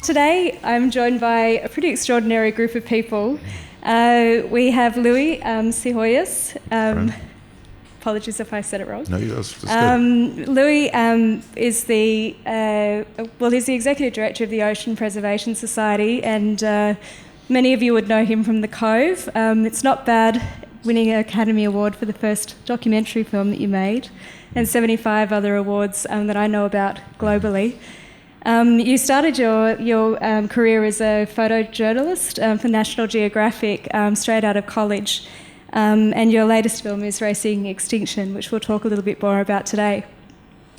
Today I'm joined by a pretty extraordinary group of people. We have Louie Psihoyos. Apologies if I said it wrong. No, that's good. Louie is he's the Executive Director of the Ocean Preservation Society, and many of you would know him from The Cove. It's not bad winning an Academy Award for the first documentary film that you made, and 75 other awards that I know about globally. You started your career as a photojournalist for National Geographic straight out of college, and your latest film is Racing Extinction, which we'll talk a little bit more about today.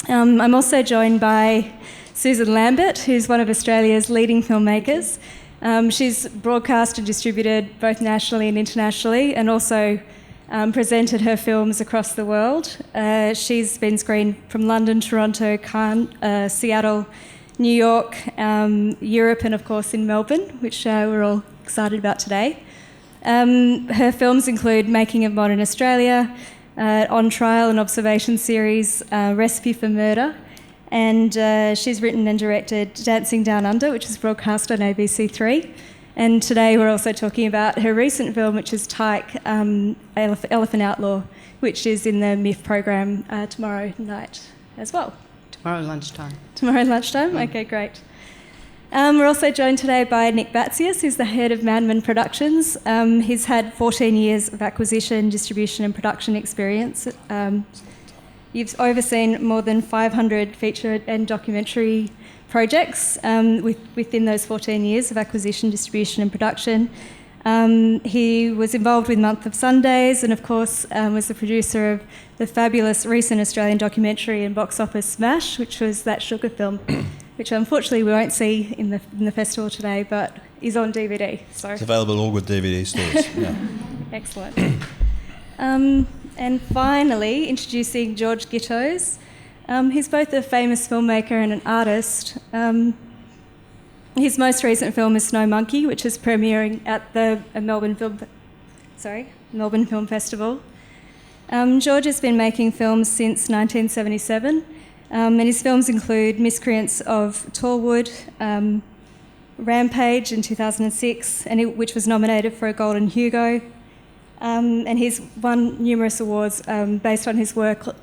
I'm also joined by Susan Lambert, who's one of Australia's leading filmmakers. She's broadcast and distributed both nationally and internationally, and also presented her films across the world. She's been screened from London, Toronto, Cannes, Seattle, New York, Europe, and of course in Melbourne, which we're all excited about today. Her films include Making of Modern Australia, On Trial, an observation series, Recipe for Murder, and she's written and directed Dancing Down Under, which is broadcast on ABC3. And today we're also talking about her recent film, which is Tyke Elephant Outlaw, which is in the MIFF program tomorrow night as well. Tomorrow lunchtime. Tomorrow lunchtime? Okay, great. We're also joined today by Nick Batzias, who's the head of Madman Productions. He's had 14 years of acquisition, distribution and production experience. You've overseen more than 500 feature and documentary projects within those 14 years of acquisition, distribution and production. He was involved with Month of Sundays and, of course, was the producer of the fabulous recent Australian documentary and box office smash, which was That Sugar film, which unfortunately we won't see in the festival today, but is on DVD. So it's available at all good DVD stores. Yeah. Excellent. And finally, introducing George Gittoes. He's both a famous filmmaker and an artist. His most recent film is Snow Monkey, which is premiering at the Melbourne Film Festival. George has been making films since 1977, and his films include Miscreants of Torwood, Rampage in 2006, which was nominated for a Golden Hugo, and he's won numerous awards based on his work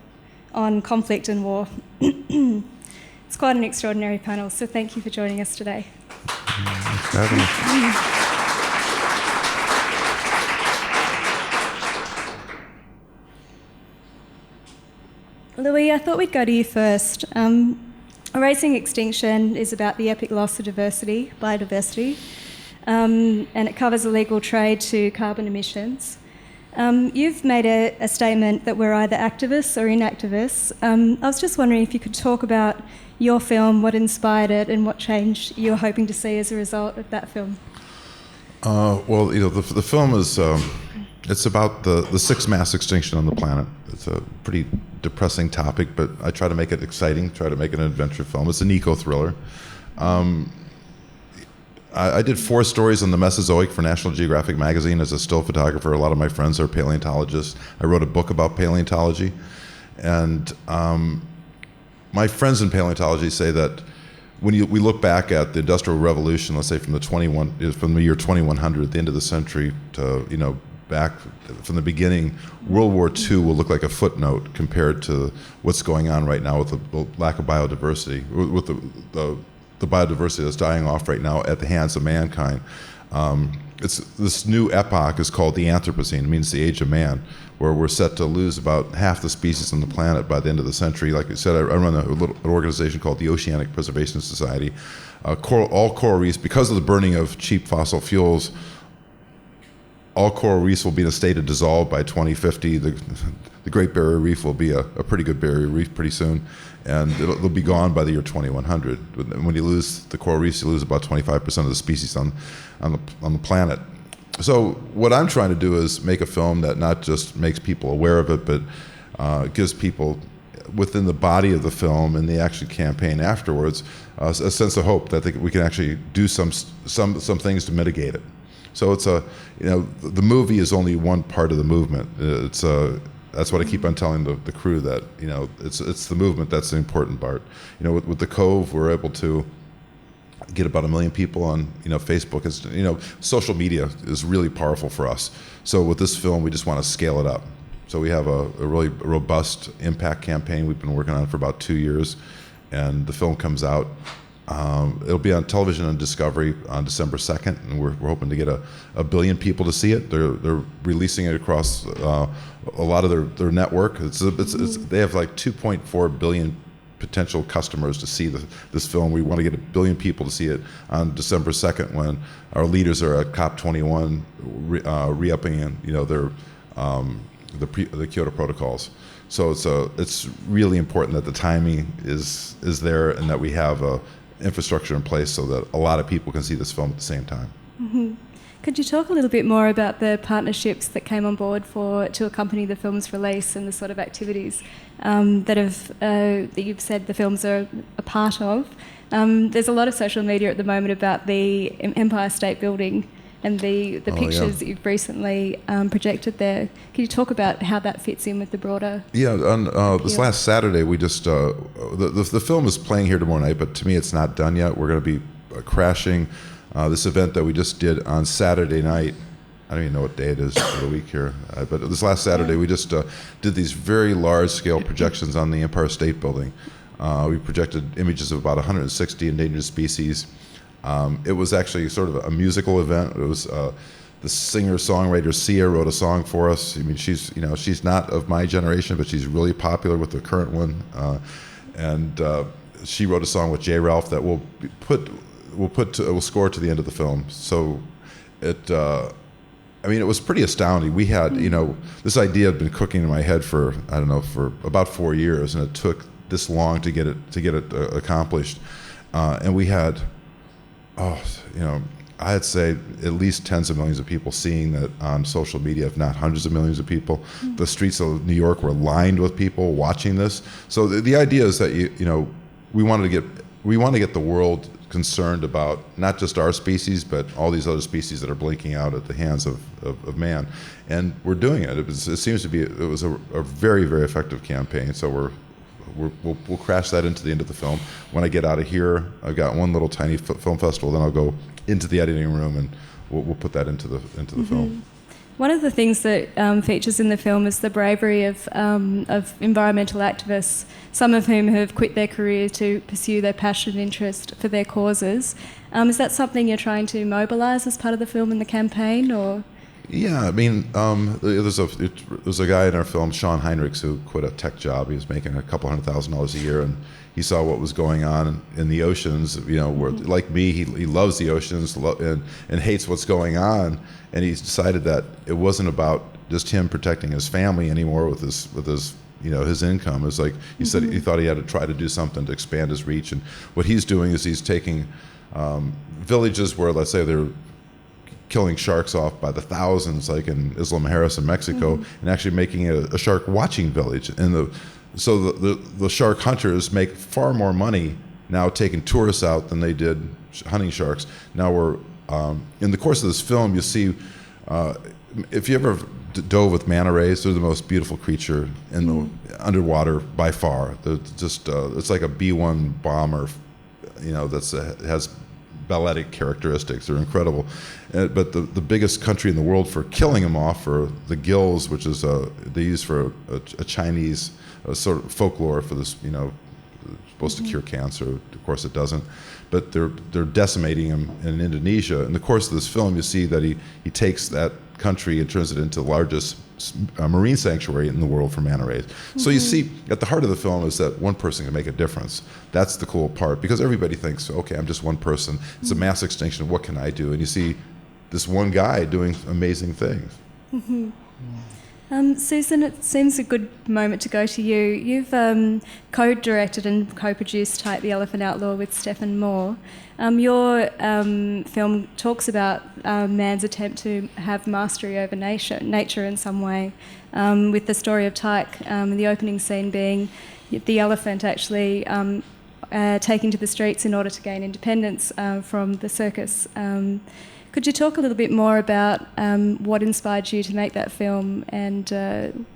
on conflict and war. It's quite an extraordinary panel, so thank you for joining us today. Thanks for having us. Louie, I thought we'd go to you first. Racing Extinction is about the epic loss of biodiversity, and it covers illegal trade to carbon emissions. You've made a statement that we're either activists or inactivists. I was just wondering if you could talk about your film, what inspired it, and what change you're hoping to see as a result of that film. Well, the film is it's about the sixth mass extinction on the planet. It's a pretty depressing topic, but I try to make it exciting, try to make it an adventure film. It's an eco-thriller. I did 4 stories on the Mesozoic for National Geographic magazine as a still photographer. A lot of my friends are paleontologists. I wrote a book about paleontology. And my friends in paleontology say that when we look back at the Industrial Revolution, let's say from the year 2100, the end of the century, to back from the beginning, World War II will look like a footnote compared to what's going on right now with the lack of biodiversity, with the biodiversity that's dying off right now at the hands of mankind. This new epoch is called the Anthropocene. It means the age of man, where we're set to lose about half the species on the planet by the end of the century. Like I said, I run an organization called the Oceanic Preservation Society. All coral reefs, because of the burning of cheap fossil fuels, all coral reefs will be in a state of dissolve by 2050. The Great Barrier Reef will be a pretty good barrier reef pretty soon, and it'll be gone by the year 2100. When you lose the coral reefs, you lose about 25% of the species on the planet. So what I'm trying to do is make a film that not just makes people aware of it, but gives people within the body of the film and the action campaign afterwards a sense of hope that we can actually do some things to mitigate it. So it's the movie is only one part of the movement. That's what I keep on telling the crew, that it's the movement that's the important part. With the Cove, we're able to get about 1 million people on Facebook. It's, social media is really powerful for us. So with this film, we just want to scale it up. So we have a really robust impact campaign we've been working on for about 2 years, and the film comes out. It'll be on television and Discovery on December 2nd, and we're hoping to get a billion people to see it. They're releasing it across a lot of their network. They have like 2.4 billion potential customers to see this film. We want to get 1 billion people to see it on December 2nd when our leaders are at COP21 re-upping the Kyoto protocols. So it's really important that the timing is there and that we have a infrastructure in place so that a lot of people can see this film at the same time. Mm-hmm. Could you talk a little bit more about the partnerships that came on board to accompany the film's release and the sort of activities that you've said the films are a part of? There's a lot of social media at the moment about the Empire State Building and the pictures that you've recently projected there. Can you talk about how that fits in with the broader? Yeah, on this last Saturday, we just the film is playing here tomorrow night, but to me, it's not done yet. We're going to be crashing this event that we just did on Saturday night. I don't even know what day it is for the week here, but this last Saturday, we just did these very large-scale projections on the Empire State Building. We projected images of about 160 endangered species. It was actually sort of a musical event. It was the singer-songwriter Sia wrote a song for us. I mean, she's not of my generation, but she's really popular with the current one. And she wrote a song with J. Ralph that we'll score to the end of the film. So it was pretty astounding. We had, this idea had been cooking in my head for about 4 years, and it took this long to get it accomplished. And we had, I'd say at least tens of millions of people seeing that on social media, if not hundreds of millions of people. Mm-hmm. The streets of New York were lined with people watching this. So the idea is that we want to get the world concerned about not just our species, but all these other species that are blinking out at the hands of man, and we're doing it. It seems to be it was a very, very effective campaign. So we'll crash that into the end of the film. When I get out of here, I've got one little tiny film festival. Then I'll go into the editing room and we'll put that into the film. One of the things that features in the film is the bravery of environmental activists, some of whom have quit their career to pursue their passion and interest for their causes. Is that something you're trying to mobilise as part of the film and the campaign, or? Yeah, I mean, there's a guy in our film, Sean Heinrichs, who quit a tech job. He was making a couple $100,000 a year, and he saw what was going on in the oceans. Where, like me, he loves the oceans and hates what's going on. And he's decided that it wasn't about just him protecting his family anymore with his income. It was like he said he thought he had to try to do something to expand his reach. And what he's doing is he's taking villages where, let's say, they're killing sharks off by the thousands, like in Isla Mujeres in Mexico, and actually making it a shark watching village. And so the shark hunters make far more money now taking tourists out than they did hunting sharks. Now we're in the course of this film, you see, if you ever dove with manta rays, they're the most beautiful creature in the underwater by far. They're just it's like a B-1 bomber, has balletic characteristics. They're incredible. But the biggest country in the world for killing them off are the gills, which is they use for a Chinese sort of folklore for this, supposed to cure cancer. Of course, it doesn't. But they're decimating them in Indonesia. In the course of this film, you see that he takes that country and turns it into the largest marine sanctuary in the world for manta rays. So you see, at the heart of the film is that one person can make a difference. That's the cool part, because everybody thinks, okay, I'm just one person. It's a mass extinction. What can I do? And you see this one guy doing amazing things. Mm-hmm. Susan, it seems a good moment to go to you. You've co-directed and co-produced Tyke Elephant Outlaw with Stephen Moore. Your film talks about man's attempt to have mastery over nature in some way, with the story of Tyke, the opening scene being the elephant actually taking to the streets in order to gain independence from the circus. Could you talk a little bit more about what inspired you to make that film and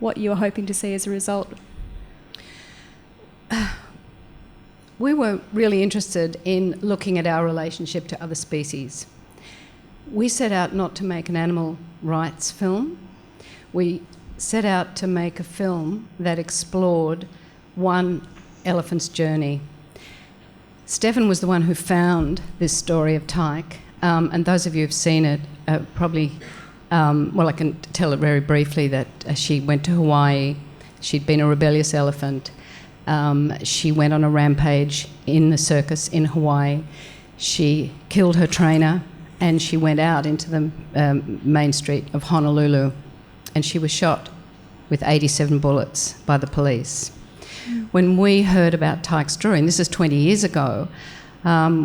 what you were hoping to see as a result? we were really interested in looking at our relationship to other species. We set out not to make an animal rights film. We set out to make a film that explored one elephant's journey. Stefan was the one who found this story of Tyke, and those of you who've seen it probably, I can tell it very briefly that she went to Hawaii. She'd been a rebellious elephant. She went on a rampage in the circus in Hawaii. She killed her trainer, and she went out into the main street of Honolulu, and she was shot with 87 bullets by the police. When we heard about Tyke's story, and this is 20 years ago,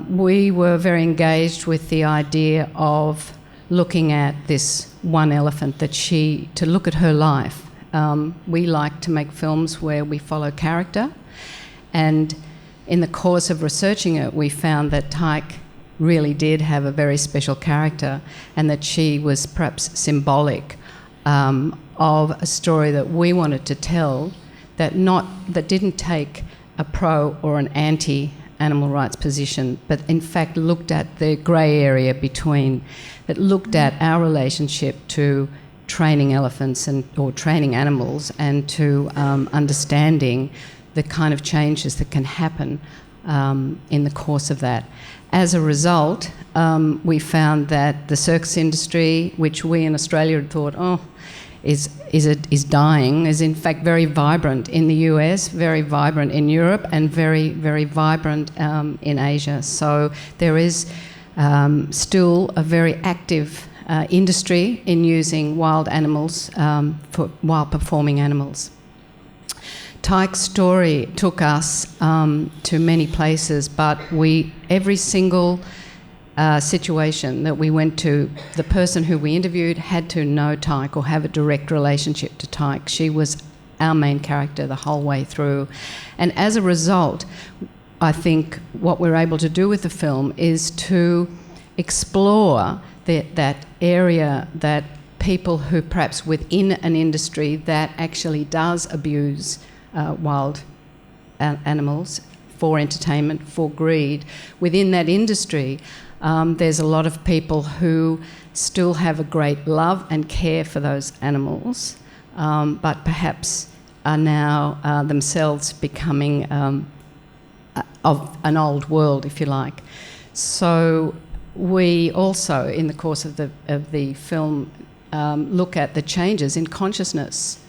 we were very engaged with the idea of looking at this one elephant, to look at her life. We like to make films where we follow character, and in the course of researching it, we found that Tyke really did have a very special character, and that she was perhaps symbolic of a story that we wanted to tell that didn't take a pro or an anti-animal rights position, but in fact looked at the grey area between, that looked at our relationship to training elephants or training animals, and to understanding the kind of changes that can happen in the course of that. As a result, we found that the circus industry, which we in Australia had thought, is dying, is in fact very vibrant in the US, very vibrant in Europe, and very, very vibrant in Asia. So there is still a very active industry in using wild animals for wild performing animals. Tyke's story took us to many places, but every single situation that we went to, the person who we interviewed had to know Tyke or have a direct relationship to Tyke. She was our main character the whole way through. And as a result, I think what we're able to do with the film is to explore that area that people who perhaps within an industry that actually does abuse wild animals for entertainment, for greed, within that industry, there's a lot of people who still have a great love and care for those animals, but perhaps are now themselves becoming of an old world, if you like. So we also, in the course of the film, look at the changes in consciousness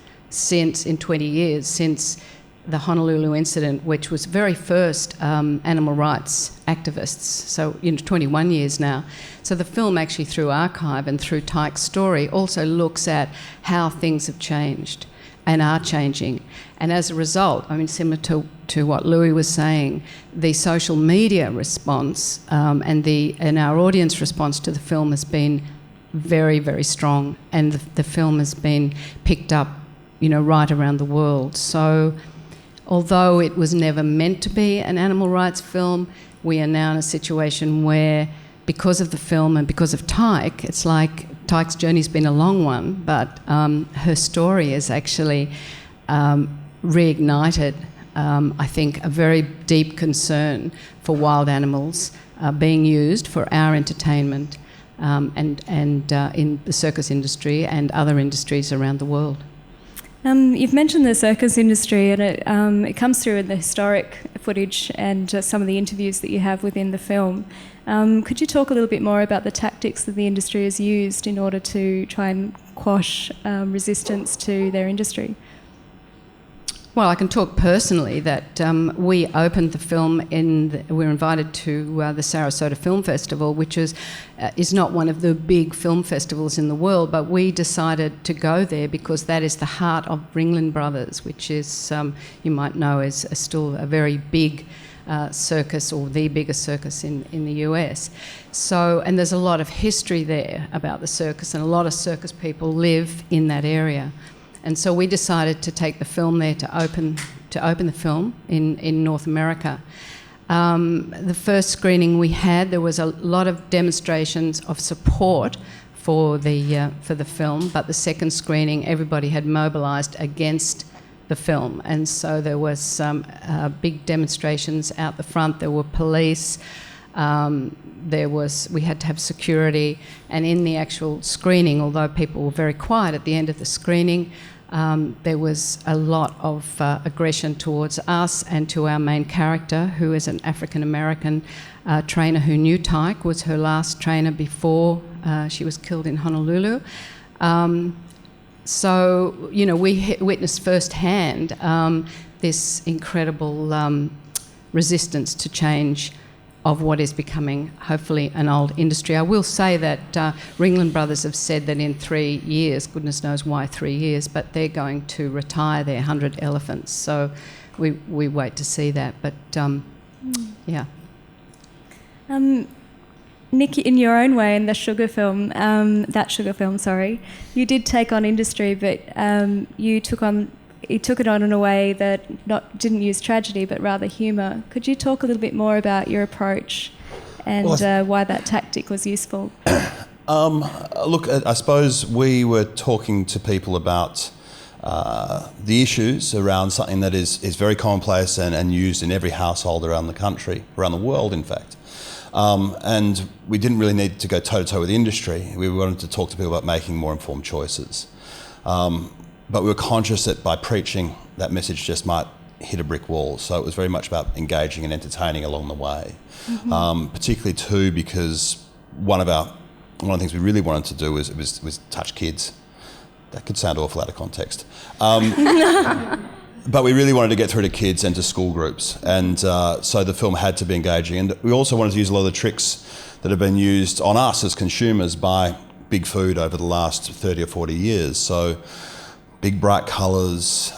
in 20 years since the Honolulu incident, which was very first animal rights activists, so 21 years now. So the film actually, through archive and through Tyke's story, also looks at how things have changed and are changing. And as a result, similar to what Louie was saying, the social media response and our audience response to the film has been very, very strong, and the film has been picked up, right around the world. So although it was never meant to be an animal rights film, we are now in a situation where, because of the film and because of Tyke, it's like Tyke's journey's been a long one, but her story has actually reignited, I think, a very deep concern for wild animals being used for our entertainment and in the circus industry and other industries around the world. You've mentioned the circus industry, and it comes through in the historic footage and some of the interviews that you have within the film. Could you talk a little bit more about the tactics that the industry has used in order to try and quash resistance to their industry? Well, I can talk personally that we opened the film we were invited to the Sarasota Film Festival, which is not one of the big film festivals in the world, but we decided to go there because that is the heart of Ringling Brothers, which is, you might know, is still a very big circus, or the biggest circus in the US. So, and there's a lot of history there about the circus, and a lot of circus people live in that area. And so we decided to take the film there to open the film in North America. The first screening we had, there was a lot of demonstrations of support for the film, but the second screening, everybody had mobilised against the film. And so there was some big demonstrations out the front. There were police. We had to have security. And in the actual screening, although people were very quiet at the end of the screening, there was a lot of aggression towards us and to our main character, who is an African-American trainer who knew Tyke, was her last trainer before she was killed in Honolulu. So, we witnessed firsthand this incredible resistance to change of what is becoming, hopefully, an old industry. I will say that Ringland Brothers have said that in 3 years, goodness knows why 3 years, but they're going to retire their 100 elephants. So we wait to see that. But, yeah. Nick, in your own way, in the sugar film, you did take on industry, but you took it on in a way that didn't use tragedy, but rather humour. Could you talk a little bit more about your approach and why that tactic was useful? Look, I suppose we were talking to people about the issues around something that is very commonplace and used in every household around the country, around the world, in fact. And we didn't really need to go toe-to-toe with the industry. We wanted to talk to people about making more informed choices. But we were conscious that by preaching, that message just might hit a brick wall. So it was very much about engaging and entertaining along the way. Mm-hmm. Particularly too, because one of the things we really wanted to do was touch kids. That could sound awful out of context. But we really wanted to get through to kids and to school groups. And so the film had to be engaging. And we also wanted to use a lot of the tricks that have been used on us as consumers by big food over the last 30 or 40 years. So big bright colours,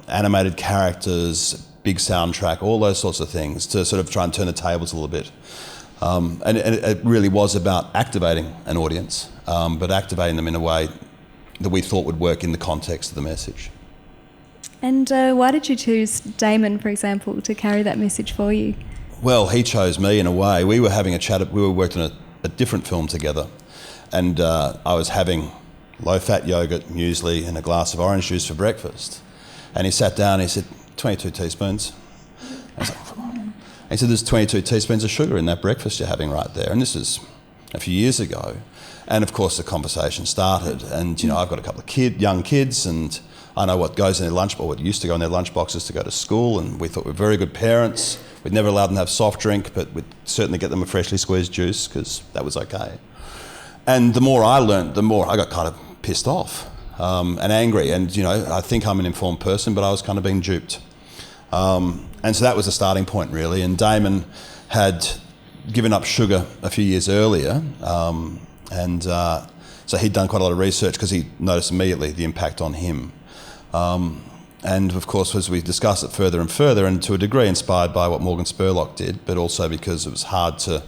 animated characters, big soundtrack, all those sorts of things to sort of try and turn the tables a little bit. And it really was about activating an audience, but activating them in a way that we thought would work in the context of the message. And why did you choose Damon, for example, to carry that message for you? Well, he chose me in a way. We were having a chat, we were working on a different film together, and I was having low-fat yogurt, muesli and a glass of orange juice for breakfast. And he sat down and he said, 22 teaspoons. I was like, he said, there's 22 teaspoons of sugar in that breakfast you're having right there. And this is a few years ago. And of course the conversation started. And, I've got a couple of young kids, and I know what goes in their lunch, or what used to go in their lunch boxes to go to school. And we thought we were very good parents. We'd never allowed them to have soft drink, but we'd certainly get them a freshly squeezed juice because that was okay. And the more I learned, the more I got kind of pissed off and angry. And, I think I'm an informed person, but I was kind of being duped. And so that was the starting point, really. And Damon had given up sugar a few years earlier. So he'd done quite a lot of research because he noticed immediately the impact on him. And of course, as we discussed it further and further, and to a degree inspired by what Morgan Spurlock did, but also because it was hard to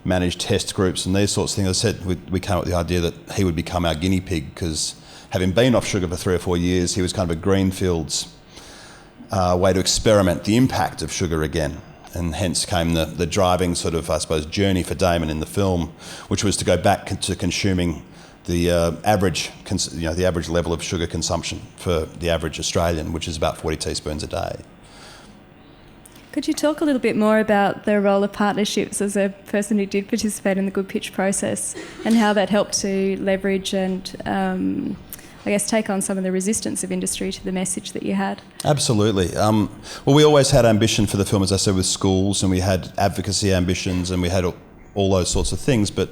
manage test groups and these sorts of things, I said we came up with the idea that he would become our guinea pig, because having been off sugar for 3 or 4 years, he was kind of a greenfields way to experiment the impact of sugar again. And hence came the driving sort of, I suppose, journey for Damon in the film, which was to go back to consuming the average level of sugar consumption for the average Australian, which is about 40 teaspoons a day. Could you talk a little bit more about the role of partnerships as a person who did participate in the good pitch process, and how that helped to leverage and, take on some of the resistance of industry to the message that you had? Absolutely. Well, we always had ambition for the film, as I said, with schools, and we had advocacy ambitions, and we had all those sorts of things. But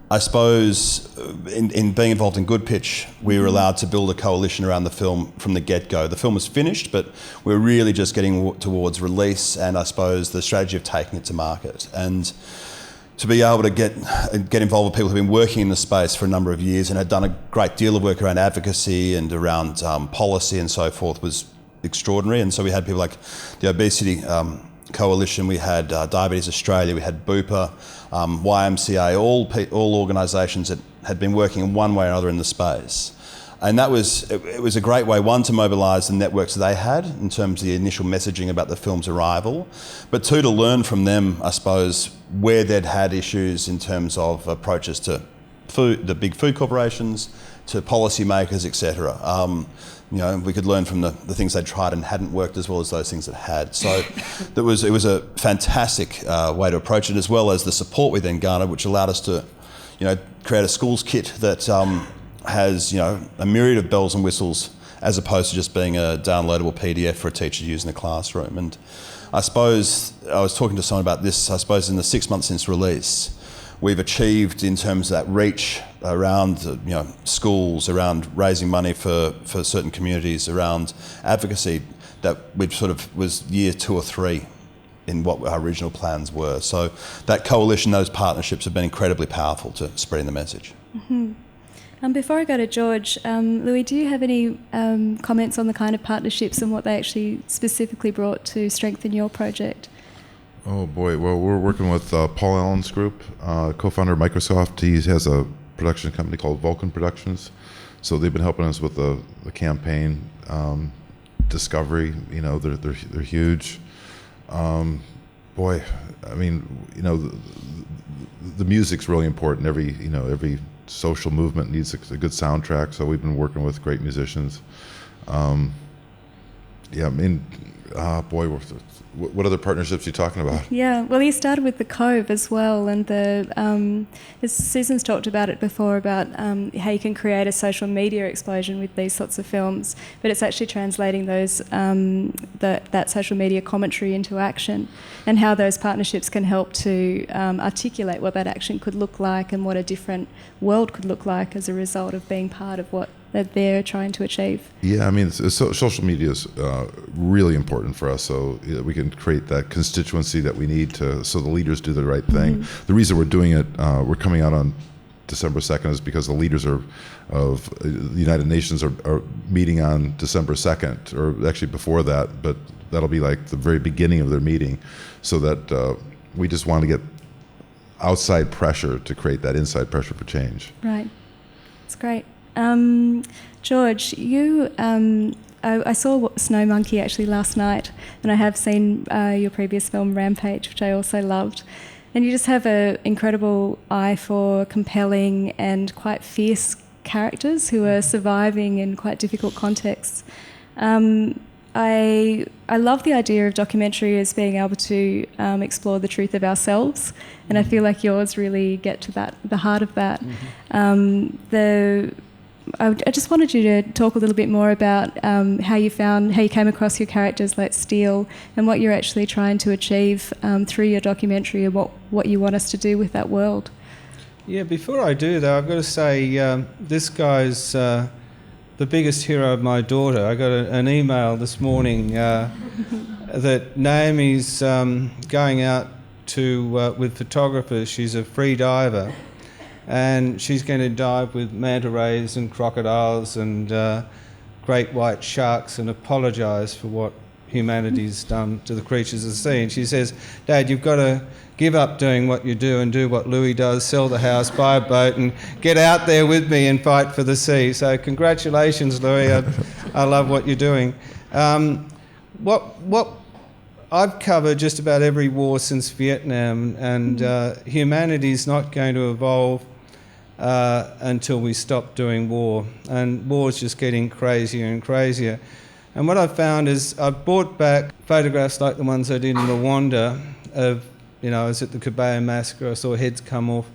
I suppose in being involved in Good Pitch, we were allowed to build a coalition around the film from the get-go. The film was finished, but we were really just getting towards release and, I suppose, the strategy of taking it to market. And to be able to get involved with people who've been working in the space for a number of years and had done a great deal of work around advocacy and around policy and so forth was extraordinary. And so we had people like the Obesity Coalition, we had Diabetes Australia, we had Bupa, YMCA, all organisations that had been working in one way or another in the space. And it was a great way, one, to mobilise the networks they had in terms of the initial messaging about the film's arrival, but two, to learn from them, I suppose, where they'd had issues in terms of approaches to food, the big food corporations, to policymakers, etc. we could learn from the things they'd tried and hadn't worked as well as those things that had. So it was a fantastic way to approach it, as well as the support we then garnered, which allowed us to, create a schools kit that has, a myriad of bells and whistles, as opposed to just being a downloadable PDF for a teacher to use in the classroom. And I suppose, I was talking to someone about this, I suppose in the 6 months since release, we've achieved in terms of that reach around schools, around raising money for certain communities, around advocacy, that we sort of was year 2 or 3 in what our original plans were. So that coalition, those partnerships have been incredibly powerful to spreading the message. Mm-hmm. Before I go to George, Louie, do you have any comments on the kind of partnerships and what they actually specifically brought to strengthen your project? Oh boy, well, we're working with Paul Allen's group, co-founder of Microsoft. He has a production company called Vulcan Productions. So they've been helping us with the campaign, discovery, they're huge. Boy, I mean, the music's really important. Every social movement needs a good soundtrack, so we've been working with great musicians. What other partnerships are you talking about? Yeah, well, you started with the Cove as well, and as Susan's talked about it before, about how you can create a social media explosion with these sorts of films, but it's actually translating those that social media commentary into action, and how those partnerships can help to articulate what that action could look like and what a different world could look like as a result of being part of what that they're trying to achieve. Yeah, I mean, social media is really important for us, so we can create that constituency that we need so the leaders do the right thing. Mm-hmm. The reason we're doing it, we're coming out on December 2nd, is because the leaders of the United Nations are meeting on December 2nd, or actually before that, but that'll be like the very beginning of their meeting, so that we just want to get outside pressure to create that inside pressure for change. Right, that's great. George, you, I saw Snow Monkey actually last night, and I have seen your previous film Rampage, which I also loved. And you just have an incredible eye for compelling and quite fierce characters who are surviving in quite difficult contexts. I love the idea of documentary as being able to explore the truth of ourselves, and I feel like yours really get to the heart of that. Mm-hmm. I just wanted you to talk a little bit more about how you came across your characters like Steele, and what you're actually trying to achieve through your documentary, and what you want us to do with that world. Yeah, before I do though, I've got to say this guy's the biggest hero of my daughter. I got an email this morning that Naomi's going out to with photographers. She's a free diver, and she's going to dive with manta rays and crocodiles and great white sharks, and apologise for what humanity's done to the creatures of the sea. And she says, "Dad, you've got to give up doing what you do and do what Louie does, sell the house, buy a boat, and get out there with me and fight for the sea." So congratulations, Louie. I love what you're doing. What I've covered just about every war since Vietnam, and humanity's not going to evolve until we stop doing war. And war's just getting crazier and crazier. And what I've found is I've brought back photographs like the ones I did in Rwanda of, I was at the Kabaya massacre, I saw heads come off,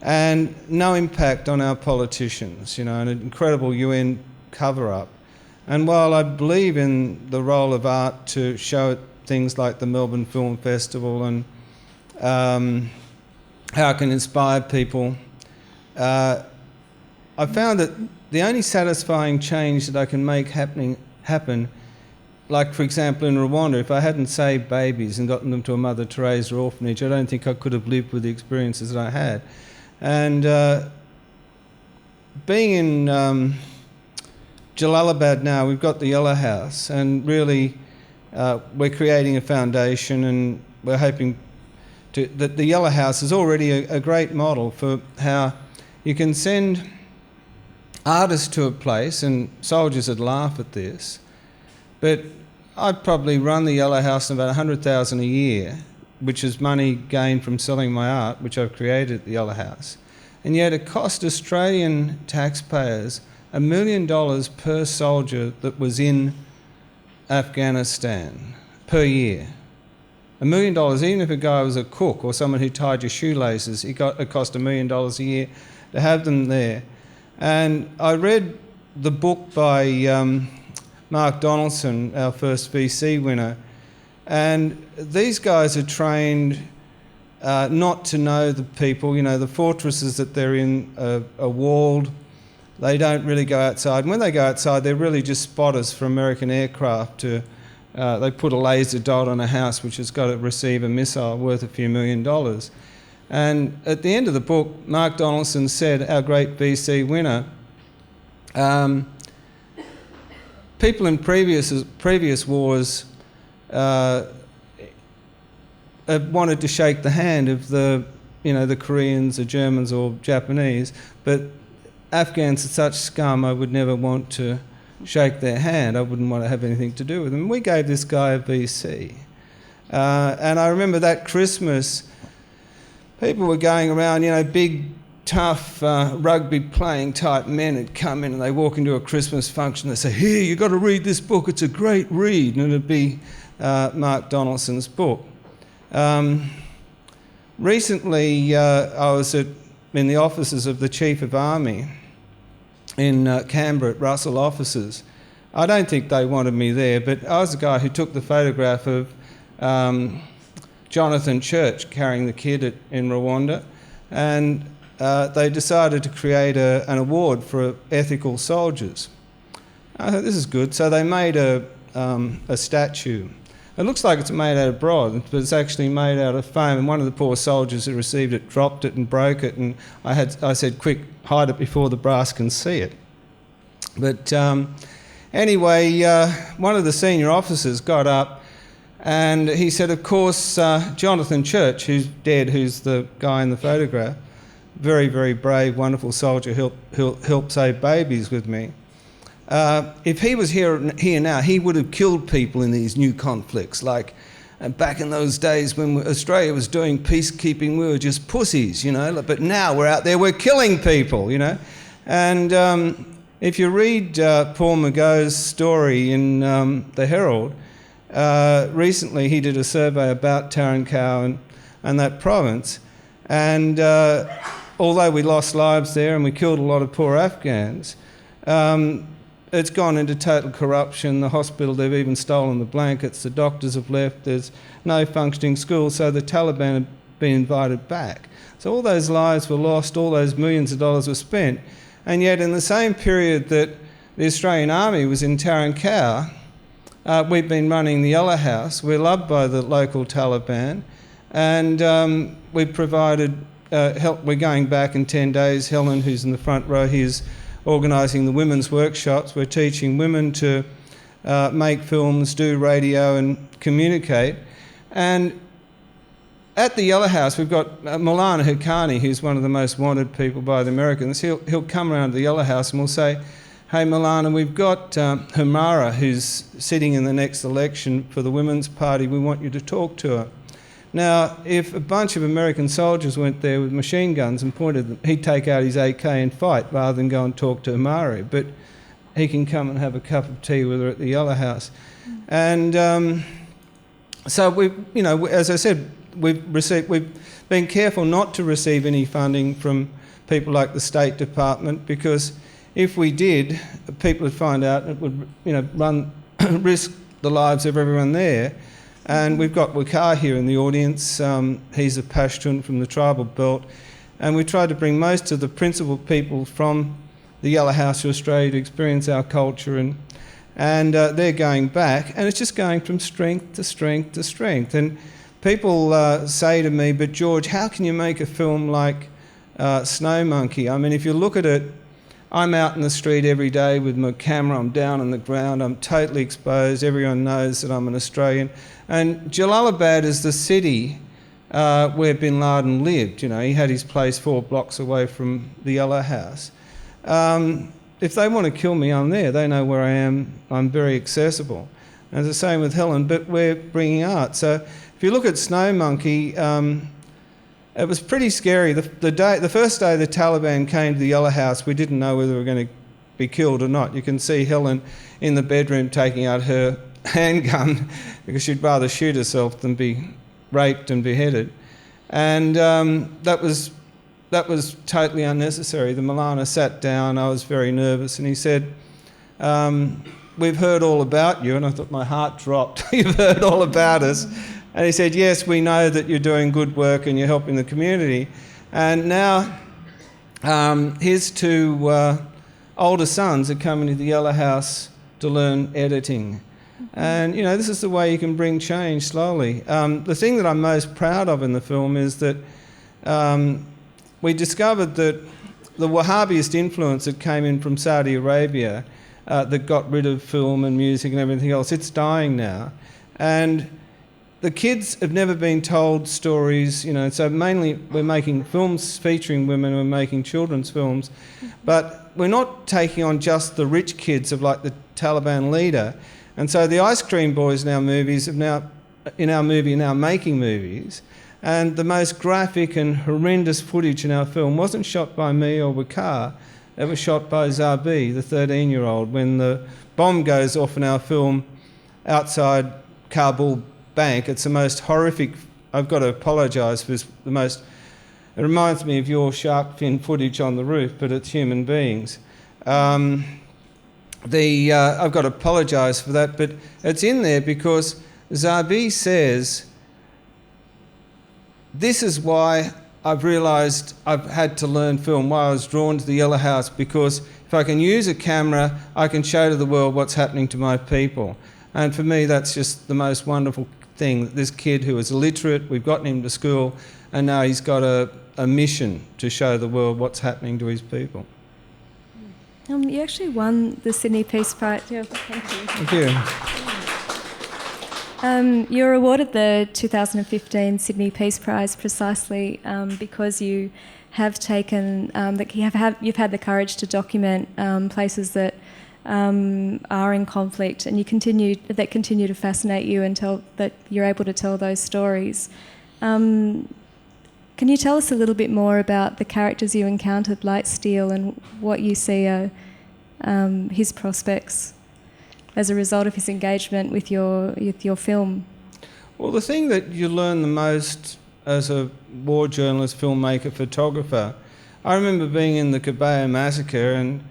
and no impact on our politicians, an incredible UN cover-up. And while I believe in the role of art to show things like the Melbourne Film Festival and how it can inspire people, I found that the only satisfying change that I can make happen, like for example in Rwanda, if I hadn't saved babies and gotten them to a Mother Teresa orphanage, I don't think I could have lived with the experiences that I had. And being in Jalalabad now, we've got the Yellow House, and really we're creating a foundation, and we're hoping that the Yellow House is already a great model for how you can send artists to a place, and soldiers would laugh at this, but I'd probably run the Yellow House on about $100,000 a year, which is money gained from selling my art, which I've created at the Yellow House. And yet it cost Australian taxpayers $1 million per soldier that was in Afghanistan per year. $1 million, even if a guy was a cook or someone who tied your shoelaces, it cost $1 million a year to have them there. And I read the book by Mark Donaldson, our first VC winner, and these guys are trained not to know the people. You know, the fortresses that they're in are walled. They don't really go outside. And when they go outside, they're really just spotters for American aircraft. They put a laser dot on a house which has got to receive a missile worth a few $1 million. And at the end of the book, Mark Donaldson said, our great VC winner, people in previous wars wanted to shake the hand of the Koreans, the Germans or Japanese, but Afghans are such scum, I would never want to shake their hand. I wouldn't want to have anything to do with them. We gave this guy a VC. And I remember that Christmas, people were going around, big, tough, rugby-playing type men had come in and they walk into a Christmas function, they say, here, you've got to read this book, it's a great read, and it'd be Mark Donaldson's book. Recently, I was in the offices of the Chief of Army in Canberra at Russell offices. I don't think they wanted me there, but I was the guy who took the photograph of Jonathan Church carrying the kid in Rwanda, and they decided to create an award for ethical soldiers. I thought, this is good. So they made a statue. It looks like it's made out of bronze, but it's actually made out of foam. And one of the poor soldiers who received it dropped it and broke it. And I said, quick, hide it before the brass can see it. But anyway, one of the senior officers got up and he said, of course, Jonathan Church, who's dead, who's the guy in the photograph, very, very brave, wonderful soldier, helped save babies with me. If he was here now, he would have killed people in these new conflicts. Like back in those days when Australia was doing peacekeeping, we were just pussies, But now we're out there, we're killing people, And if you read Paul McGo's story in the Herald, recently he did a survey about Tarankau and that province. And although we lost lives there and we killed a lot of poor Afghans, it's gone into total corruption. The hospital, they've even stolen the blankets. The doctors have left. There's no functioning schools. So the Taliban have been invited back. So all those lives were lost. All those millions of dollars were spent. And yet in the same period that the Australian Army was in Tarankau, we've been running the Yellow House. We're loved by the local Taliban. And we've provided help. We're going back in 10 days. Helen, who's in the front row, here's organising the women's workshops. We're teaching women to make films, do radio and communicate. And at the Yellow House, we've got Maulana Haqqani, who's one of the most wanted people by the Americans. He'll come around to the Yellow House and we'll say, hey, Maulana, we've got Humara, who's sitting in the next election for the Women's Party. We want you to talk to her. Now, if a bunch of American soldiers went there with machine guns and pointed them, he'd take out his AK and fight rather than go and talk to Humara. But he can come and have a cup of tea with her at the Yellow House. And so as I said, we've been careful not to receive any funding from people like the State Department, because if we did, people would find out and it would risk the lives of everyone there. And we've got Wakar here in the audience. He's a Pashtun from the tribal belt. And we tried to bring most of the principal people from the Yellow House to Australia to experience our culture. And they're going back. And it's just going from strength to strength to strength. And people say to me, but George, how can you make a film like Snow Monkey? I mean, if you look at it, I'm out in the street every day with my camera, I'm down on the ground, I'm totally exposed, everyone knows that I'm an Australian. And Jalalabad is the city where bin Laden lived. He had his place 4 blocks away from the Yellow House. If they want to kill me, I'm there. They know where I am. I'm very accessible. And it's the same with Helen, but we're bringing art. So if you look at Snow Monkey, it was pretty scary. The first day the Taliban came to the Yellow House, we didn't know whether we were going to be killed or not. You can see Helen in the bedroom taking out her handgun because she'd rather shoot herself than be raped and beheaded. And that was totally unnecessary. The Milano sat down, I was very nervous, and he said, we've heard all about you. And I thought my heart dropped. You've heard all about us. And he said, yes, we know that you're doing good work and you're helping the community. And now his two older sons are coming to the Yellow House to learn editing. And, you know, this is the way you can bring change slowly. The thing that I'm most proud of in the film is that we discovered that the Wahhabist influence that came in from Saudi Arabia that got rid of film and music and everything else, it's dying now. And the kids have never been told stories, you know, so mainly we're making films featuring women, we're making children's films, but we're not taking on just the rich kids of like the Taliban leader. And so the Ice Cream Boys in our movies are now making movies, and the most graphic and horrendous footage in our film wasn't shot by me or Waqar, it was shot by Zabi, the 13-year-old, when the bomb goes off in our film outside Kabul Bank. It's the most horrific. I've got to apologise for this. It reminds me of your shark fin footage on the roof, but it's human beings. I've got to apologise for that, but it's in there because Zabi says, this is why I've realised I've had to learn film, why I was drawn to the Yellow House, because if I can use a camera, I can show to the world what's happening to my people. And for me, that's just the most wonderful thing. This kid who is illiterate, we've gotten him to school, and now he's got a mission to show the world what's happening to his people. You actually won the Sydney Peace Prize. Yeah, thank you. Thank you. You were awarded the 2015 Sydney Peace Prize precisely because you have taken, you've had the courage to document places that are in conflict, and continue to fascinate you until that you're able to tell those stories. Can you tell us a little bit more about the characters you encountered, like Steele, and what you see are his prospects as a result of his engagement with your film? Well, the thing that you learn the most as a war journalist, filmmaker, photographer, I remember being in the Cabello massacre, and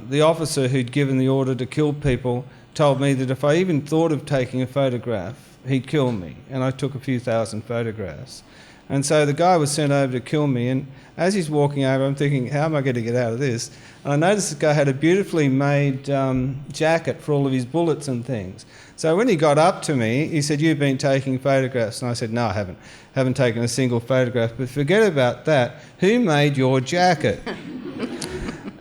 the officer who'd given the order to kill people told me that if I even thought of taking a photograph, he'd kill me. And I took a few thousand photographs. And so the guy was sent over to kill me, and as he's walking over, I'm thinking, how am I going to get out of this? And I noticed this guy had a beautifully made jacket for all of his bullets and things. So when he got up to me, he said, "You've been taking photographs." And I said, "No, I haven't. Haven't taken a single photograph. But forget about that. Who made your jacket?"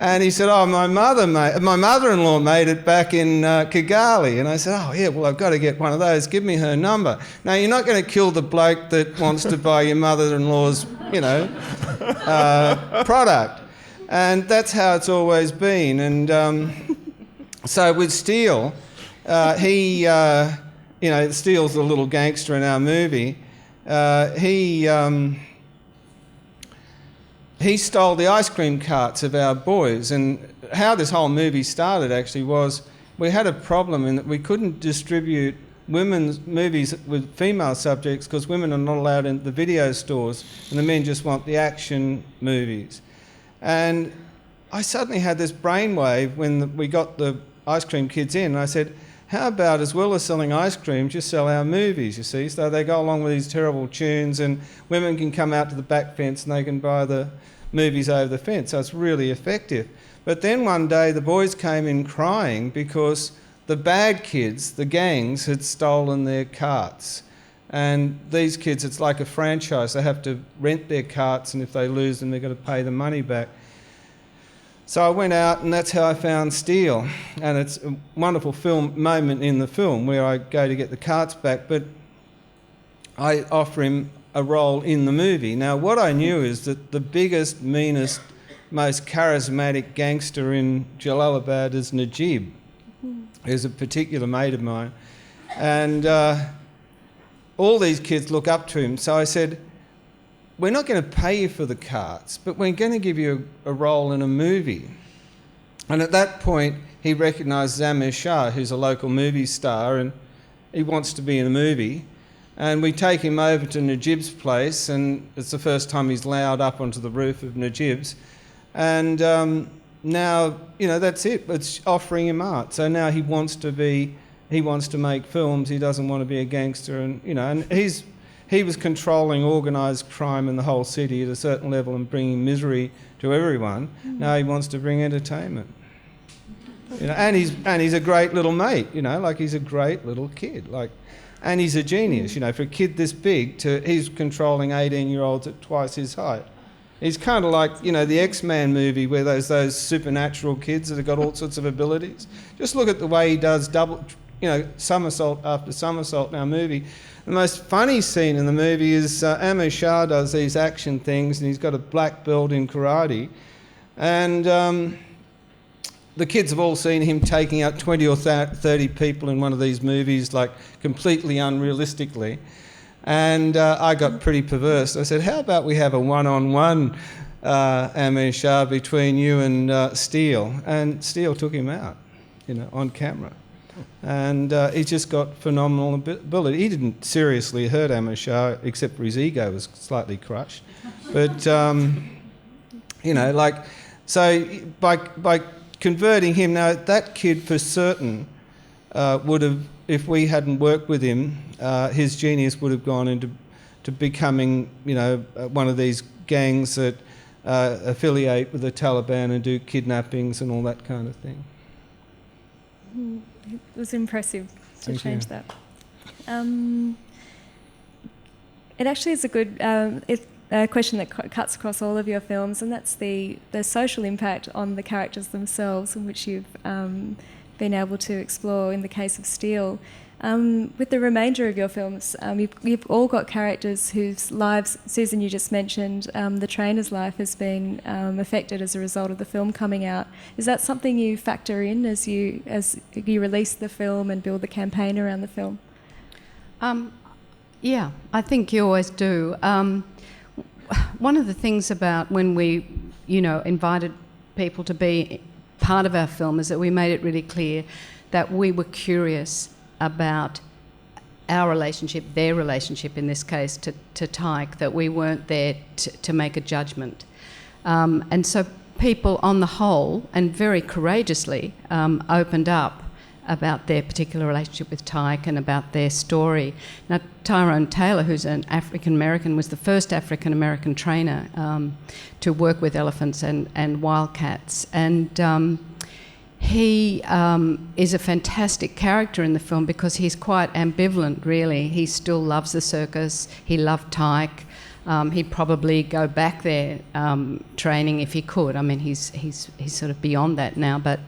And he said, "Oh, my mother-in-law made it back in Kigali." And I said, "Oh, yeah, well, I've got to get one of those. Give me her number." Now, you're not going to kill the bloke that wants to buy your mother-in-law's, product. And that's how it's always been. And so with Steele, Steele's the little gangster in our movie. He stole the ice cream carts of our boys, and how this whole movie started actually was we had a problem in that we couldn't distribute women's movies with female subjects because women are not allowed in the video stores and the men just want the action movies. And I suddenly had this brainwave when we got the ice cream kids in, and I said, how about, as well as selling ice cream, just sell our movies, you see? So they go along with these terrible tunes, and women can come out to the back fence and they can buy the movies over the fence. So it's really effective. But then one day the boys came in crying because the bad kids, the gangs, had stolen their carts. And these kids, it's like a franchise. They have to rent their carts, and if they lose them, they've got to pay the money back. So I went out, and that's how I found Steele. And it's a wonderful moment in the film where I go to get the carts back, but I offer him a role in the movie. Now, what I knew is that the biggest, meanest, most charismatic gangster in Jalalabad is Najib, who's a particular mate of mine. And all these kids look up to him. So I said, we're not going to pay you for the carts, but we're going to give you a role in a movie. And at that point, he recognised Amir Shah, who's a local movie star, and he wants to be in a movie. And we take him over to Najib's place, and it's the first time he's allowed up onto the roof of Najib's. And now, that's it. It's offering him art. So now he wants to make films. He doesn't want to be a gangster, and he was controlling organised crime in the whole city at a certain level and bringing misery to everyone. Now he wants to bring entertainment. And he's a great little mate. He's a great little kid. And he's a genius. For a kid this big, he's controlling 18-year-olds at twice his height. He's kind of like, the X-Men movie where those supernatural kids that have got all sorts of abilities. Just look at the way he does somersault after somersault in our movie. The most funny scene in the movie is Amir Shah does these action things, and he's got a black belt in karate. And the kids have all seen him taking out 20 or 30 people in one of these movies, completely unrealistically. And I got pretty perverse. I said, how about we have a one-on-one Amir Shah between you and Steele? And Steele took him out, on camera. And he just got phenomenal ability. He didn't seriously hurt Amir Shah, except for his ego was slightly crushed. But, so by converting him, now that kid for certain would have, if we hadn't worked with him, his genius would have gone into becoming, one of these gangs that affiliate with the Taliban and do kidnappings and all that kind of thing. It was impressive to change that. It actually is a good question that cuts across all of your films, and that's the social impact on the characters themselves, in which you've been able to explore in the case of Steele. With the remainder of your films, you've all got characters whose lives, Susan, you just mentioned, the trainer's life has been affected as a result of the film coming out. Is that something you factor in as you release the film and build the campaign around the film? Yeah, I think you always do. One of the things about when we, invited people to be part of our film is that we made it really clear that we were curious about our relationship, their relationship in this case, to Tyke, that we weren't there to make a judgment. And so people on the whole, and very courageously, opened up about their particular relationship with Tyke and about their story. Now, Tyrone Taylor, who's an African-American, was the first African-American trainer to work with elephants and wildcats. And he is a fantastic character in the film because he's quite ambivalent, really. He still loves the circus. He loved Tyke. He'd probably go back there training if he could. I mean, he's sort of beyond that now. But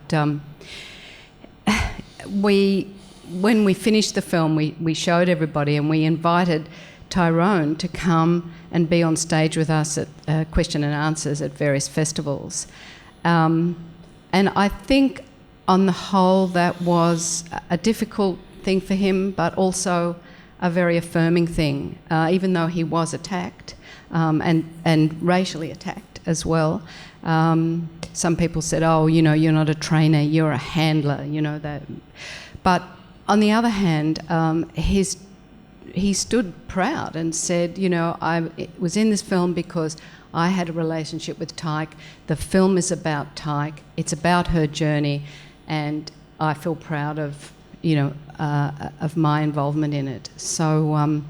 when we finished the film, we showed everybody, and we invited Tyrone to come and be on stage with us at question and answers at various festivals. And I think on the whole that was a difficult thing for him, but also a very affirming thing, even though he was attacked and racially attacked as well. Some people said, oh, you're not a trainer, you're a handler, that. But on the other hand, he stood proud and said, I was in this film because I had a relationship with Tyke. The film is about Tyke. It's about her journey, and I feel proud of, of my involvement in it. So,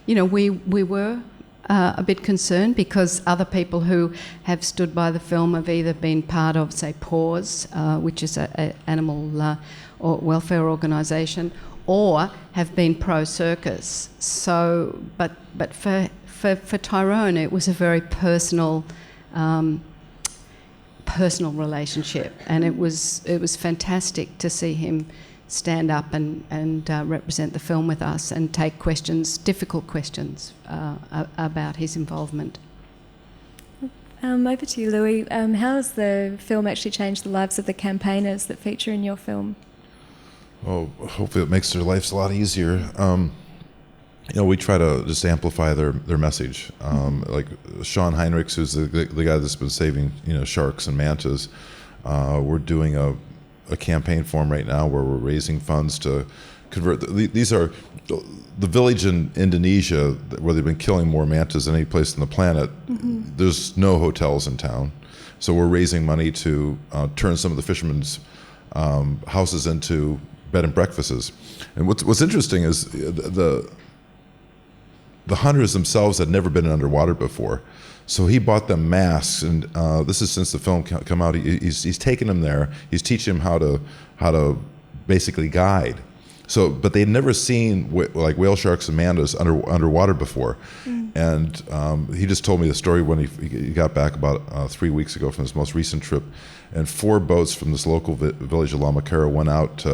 we were a bit concerned because other people who have stood by the film have either been part of, say, PAWS, which is an animal or welfare organisation, or have been pro-circus. So, but for Tyrone, it was a very personal relationship, and it was fantastic to see him stand up and represent the film with us and take questions, difficult questions, about his involvement. Over to you, Louie. How has the film actually changed the lives of the campaigners that feature in your film? Oh, hopefully it makes their lives a lot easier. We try to just amplify their message. Like Sean Heinrichs, who's the guy that's been saving, sharks and mantas. We're doing a campaign for them right now where we're raising funds to convert. These are the village in Indonesia where they've been killing more mantas than any place on the planet. There's no hotels in town, so we're raising money to turn some of the fishermen's houses into bed and breakfasts. And what's interesting is the hunters themselves had never been underwater before. So he bought them masks, and this is since the film come out. He's taken them there. He's teaching them how to basically guide. So, but they'd never seen like whale sharks and mantas underwater before. And he just told me the story when he got back about 3 weeks ago from his most recent trip, and 4 boats from this local village of Lamacara went out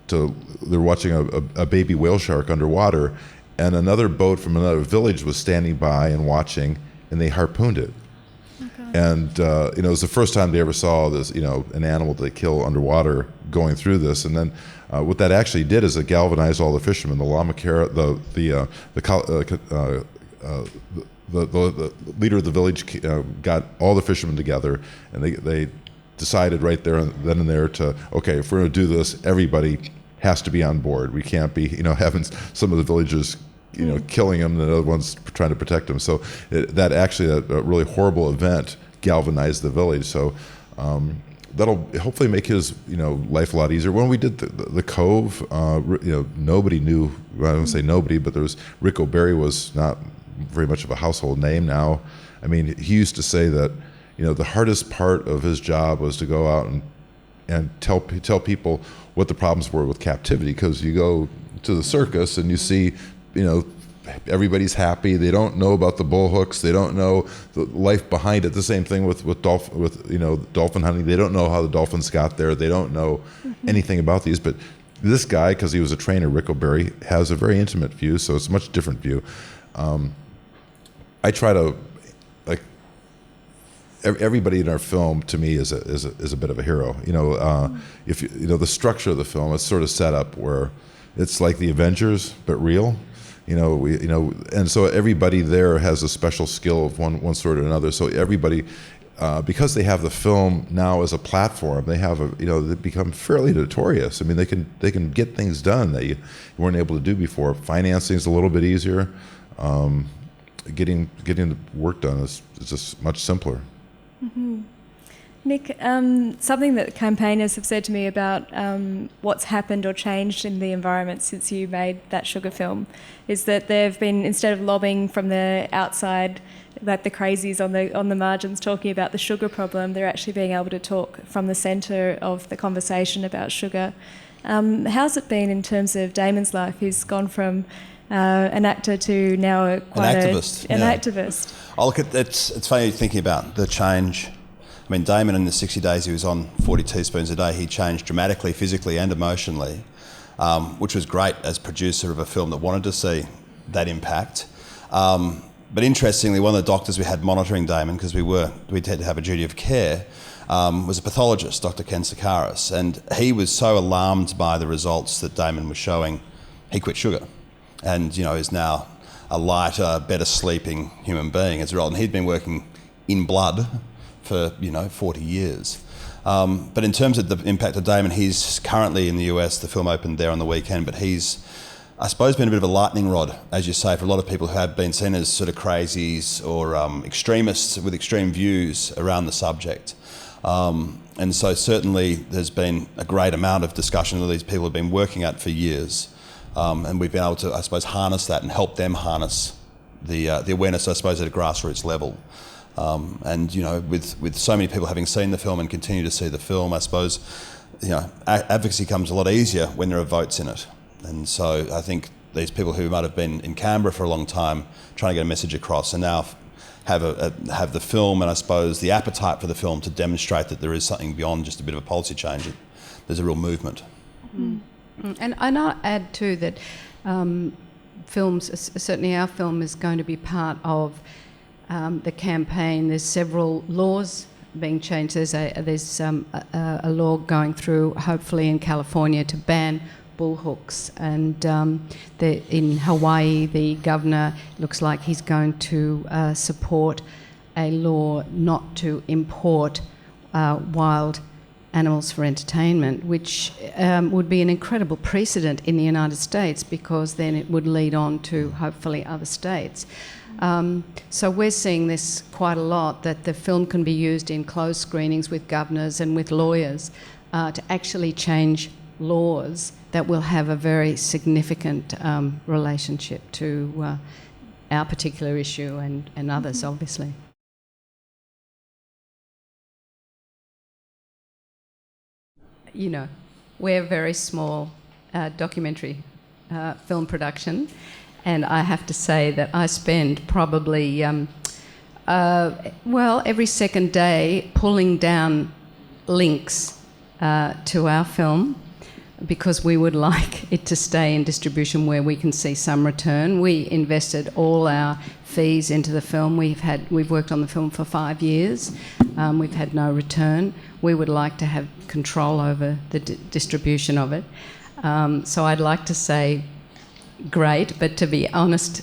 they're watching a baby whale shark underwater, and another boat from another village was standing by and watching, and they harpooned it. And it was the first time they ever saw this, an animal they kill underwater going through this. And then what that actually did is it galvanized all the fishermen. The Lamacara, the leader of the village got all the fishermen together, and they decided right there then and there to, okay, if we're going to do this, everybody has to be on board. We can't be, having some of the villagers killing them, and the other ones trying to protect them. So that really horrible event galvanized the village. So that'll hopefully make his life a lot easier. When we did the Cove, nobody knew. Well, I don't say nobody, but there was Rick O'Berry was not very much of a household name now. I mean, he used to say that the hardest part of his job was to go out and tell people what the problems were with captivity, because you go to the circus and you see everybody's happy. They don't know about the bull hooks. They don't know the life behind it. The same thing with dolphin hunting. They don't know how the dolphins got there. They don't know anything about these. But this guy, because he was a trainer, Rick O'Berry, has a very intimate view. So it's a much different view. I try to everybody in our film to me is a bit of a hero. If the structure of the film is sort of set up where it's like the Avengers but real. And so everybody there has a special skill of one sort or another. So everybody, because they have the film now as a platform, they have they become fairly notorious. I mean, they can get things done that you weren't able to do before. Financing is a little bit easier. Getting the work done is just much simpler. Nick, something that campaigners have said to me about what's happened or changed in the environment since you made that sugar film is that they've been, instead of lobbying from the outside, like the crazies on the margins talking about the sugar problem, they're actually being able to talk from the centre of the conversation about sugar. How's it been in terms of Damon's life? He's gone from an actor to now an activist. Oh, look, it's funny thinking about the change. I mean, Damon in the 60 days he was on 40 teaspoons a day, he changed dramatically, physically and emotionally, which was great as producer of a film that wanted to see that impact. But interestingly, one of the doctors we had monitoring Damon, because we had to have a duty of care, was a pathologist, Dr. Ken Sakaris, and he was so alarmed by the results that Damon was showing, he quit sugar, and is now a lighter, better sleeping human being as a result. And he'd been working in blood for 40 years. But in terms of the impact of Damon, he's currently in the US. The film opened there on the weekend, but he's, I suppose, been a bit of a lightning rod, as you say, for a lot of people who have been seen as sort of crazies or extremists with extreme views around the subject. And so certainly there's been a great amount of discussion that these people have been working at for years. And we've been able to, I suppose, harness that and help them harness the awareness, I suppose, at a grassroots level. And with so many people having seen the film and continue to see the film, I suppose, advocacy comes a lot easier when there are votes in it. And so I think these people who might have been in Canberra for a long time trying to get a message across and now have the film and I suppose the appetite for the film to demonstrate that there is something beyond just a bit of a policy change. There's a real movement. And I'll add too that films, certainly our film, is going to be part of the campaign. There's several laws being changed. There's a law going through, hopefully in California, to ban bull hooks, and in Hawaii, the governor looks like he's going to support a law not to import wild animals for entertainment, which would be an incredible precedent in the United States, because then it would lead on to hopefully other states. So we're seeing this quite a lot, that the film can be used in closed screenings with governors and with lawyers to actually change laws that will have a very significant relationship to our particular issue and others, obviously. You know, we're a very small documentary film production, and I have to say that I spend probably, every second day pulling down links to our film, because we would like it to stay in distribution where we can see some return. We invested all our fees into the film. We've worked on the film for 5 years. We've had no return. We would like to have control over the distribution of it. So I'd like to say great, but to be honest,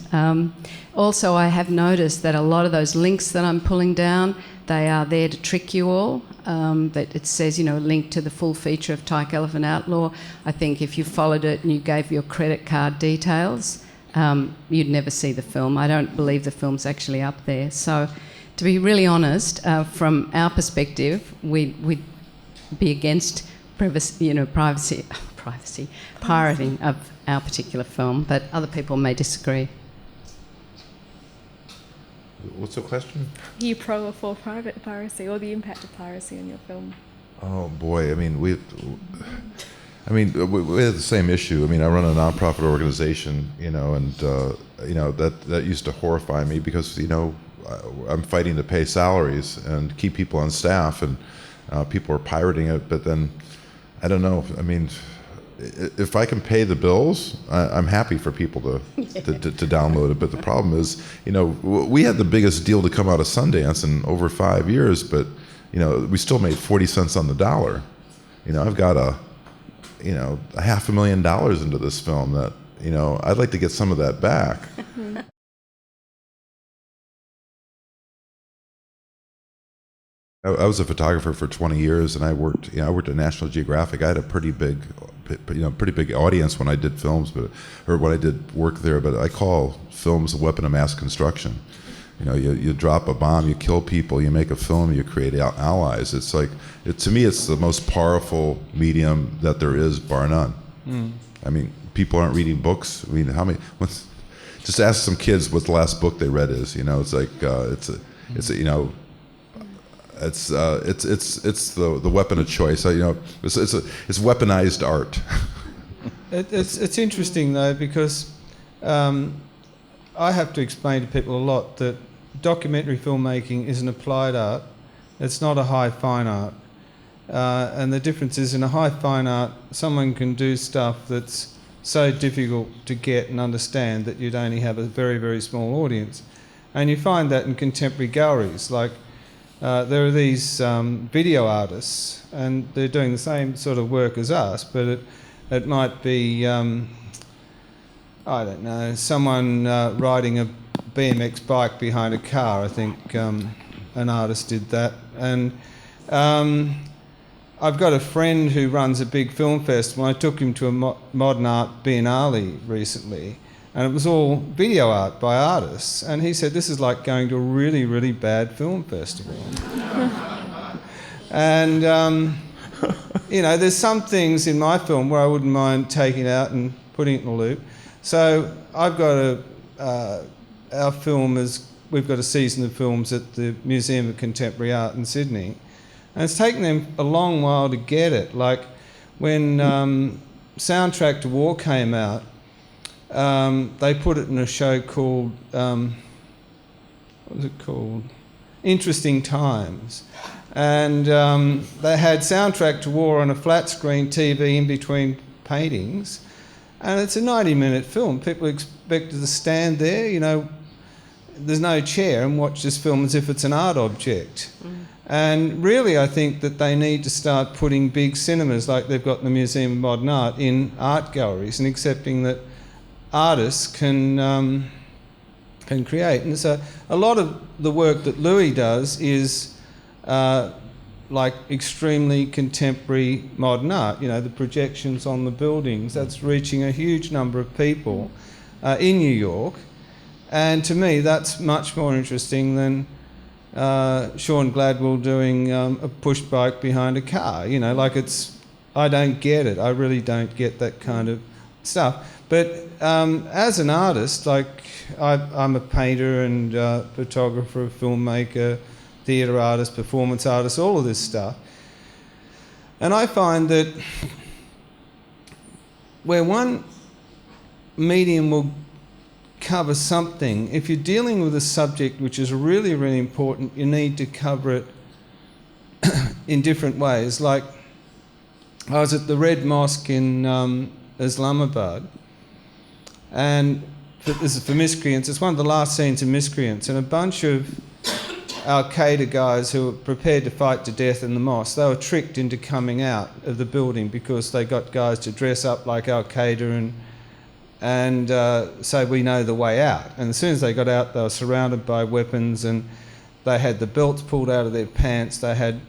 also I have noticed that a lot of those links that I'm pulling down, they are there to trick you all. That it says, you know, link to the full feature of Tyke Elephant Outlaw. I think if you followed it and you gave your credit card details, you'd never see the film. I don't believe the film's actually up there. So, to be really honest, from our perspective, we'd be against pirating of our particular film, but other people may disagree. What's the question? Are you pro or for private piracy, or the impact of piracy on your film? Oh boy, I mean, we have the same issue. I mean, I run a nonprofit organization, and that used to horrify me, because I'm fighting to pay salaries and keep people on staff, and people are pirating it. But then, I don't know. I mean, if I can pay the bills, I'm happy for people to download it. But the problem is, we had the biggest deal to come out of Sundance in over 5 years, but we still made 40 cents on the dollar. I've got $500,000 into this film that I'd like to get some of that back. I was a photographer for 20 years, and I worked at National Geographic. I had a pretty big audience when I did films, or when I did work there. But I call films a weapon of mass construction. You drop a bomb, you kill people. You make a film, you create allies. It's like, to me, it's the most powerful medium that there is, bar none. I mean, people aren't reading books. I mean, just ask some kids what the last book they read is. It's like it's the weapon of choice. It's weaponized art. It's interesting though, because I have to explain to people a lot that documentary filmmaking is an applied art. It's not a high fine art, and the difference is, in a high fine art, someone can do stuff that's so difficult to get and understand that you'd only have a very, very small audience, and you find that in contemporary galleries. Like, there are these video artists, and they're doing the same sort of work as us, but it might be, I don't know, someone riding a BMX bike behind a car. I think an artist did that. And I've got a friend who runs a big film festival. I took him to a modern art biennale recently, and it was all video art by artists. And he said, this is like going to a really, really bad film festival. And, there's some things in my film where I wouldn't mind taking out and putting it in a loop. So I've got our film we've got a season of films at the Museum of Contemporary Art in Sydney. And it's taken them a long while to get it. Like, when Soundtrack to War came out, they put it in a show called, what was it called? Interesting Times. And they had Soundtrack to War on a flat screen TV in between paintings. And it's a 90-minute film. People expected to stand there, there's no chair, and watch this film as if it's an art object. And really, I think that they need to start putting big cinemas like they've got in the Museum of Modern Art in art galleries, and accepting that artists can create. And so a lot of the work that Louie does is like extremely contemporary modern art. The projections on the buildings, that's reaching a huge number of people in New York. And to me, that's much more interesting than Sean Gladwell doing a push bike behind a car. I don't get it. I really don't get that kind of stuff. But as an artist, I'm a painter and photographer, filmmaker, theatre artist, performance artist, all of this stuff. And I find that where one medium will cover something, if you're dealing with a subject which is really, really important, you need to cover it in different ways. Like, I was at the Red Mosque in Islamabad, and this is for Miscreants. It's one of the last scenes in Miscreants, and a bunch of Al-Qaeda guys who were prepared to fight to death in the mosque, they were tricked into coming out of the building because they got guys to dress up like Al-Qaeda and say, we know the way out. And as soon as they got out, they were surrounded by weapons, and they had the belts pulled out of their pants, they had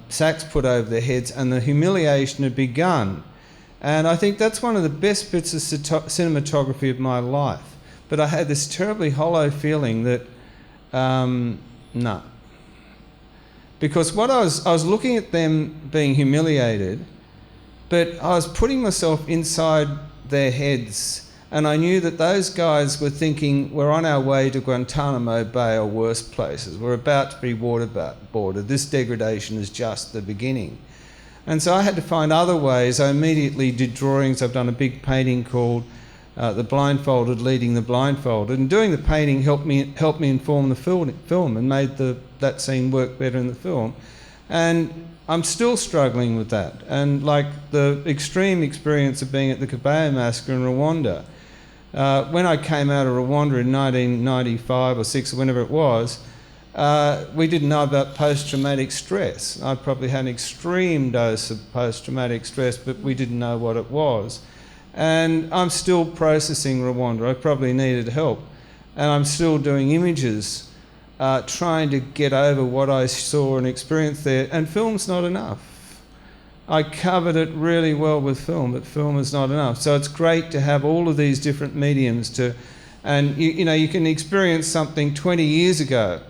sacks put over their heads, and the humiliation had begun. And I think that's one of the best bits of cinematography of my life. But I had this terribly hollow feeling that, no. Because what I was looking at them being humiliated, but I was putting myself inside their heads, and I knew that those guys were thinking, we're on our way to Guantanamo Bay or worse places. We're about to be waterboarded. This degradation is just the beginning. And so I had to find other ways. I immediately did drawings. I've done a big painting called The Blindfolded Leading the Blindfolded. And doing the painting helped me inform the film and made that scene work better in the film. And I'm still struggling with that. And like the extreme experience of being at the Kabaya massacre in Rwanda, when I came out of Rwanda in 1995 or 6 or whenever it was, we didn't know about post-traumatic stress. I probably had an extreme dose of post-traumatic stress, but we didn't know what it was. And I'm still processing Rwanda. I probably needed help. And I'm still doing images, trying to get over what I saw and experienced there. And film's not enough. I covered it really well with film, but film is not enough. So it's great to have all of these different mediums and you can experience something 20 years ago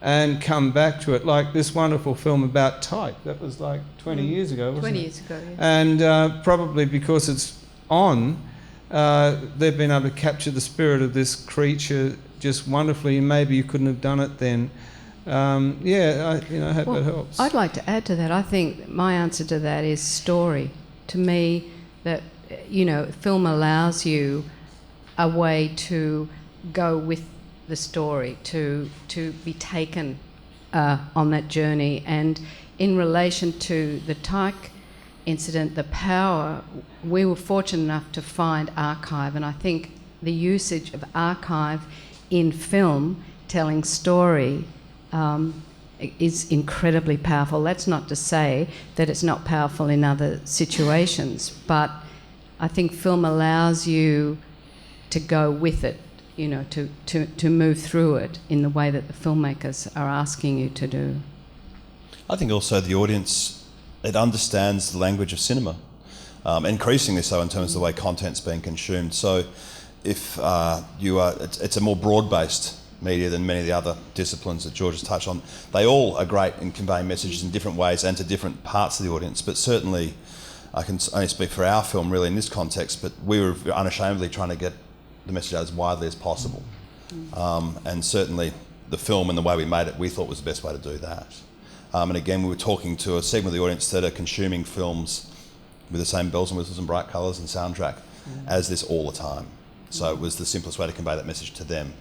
and come back to it, like this wonderful film about Tyke. That was like 20 years ago, wasn't it? 20 years ago, yeah. And probably because it's on, they've been able to capture the spirit of this creature just wonderfully. Maybe you couldn't have done it then. I hope that helps. I'd like to add to that. I think my answer to that is story. To me, that film allows you a way to go with the story, to be taken on that journey. And in relation to the Tyke incident, the power, we were fortunate enough to find archive, and I think the usage of archive in film, telling story, is incredibly powerful. That's not to say that it's not powerful in other situations, but I think film allows you to go with it, to move through it in the way that the filmmakers are asking you to do. I think also the audience, it understands the language of cinema, increasingly so in terms of the way content's being consumed. So if it's a more broad-based media than many of the other disciplines that George has touched on. They all are great in conveying messages in different ways and to different parts of the audience, but certainly I can only speak for our film really in this context, but we were unashamedly trying to get the message out as widely as possible. And certainly the film and the way we made it, we thought was the best way to do that. And again, we were talking to a segment of the audience that are consuming films with the same bells and whistles and bright colours and soundtrack as this all the time. So it was the simplest way to convey that message to them.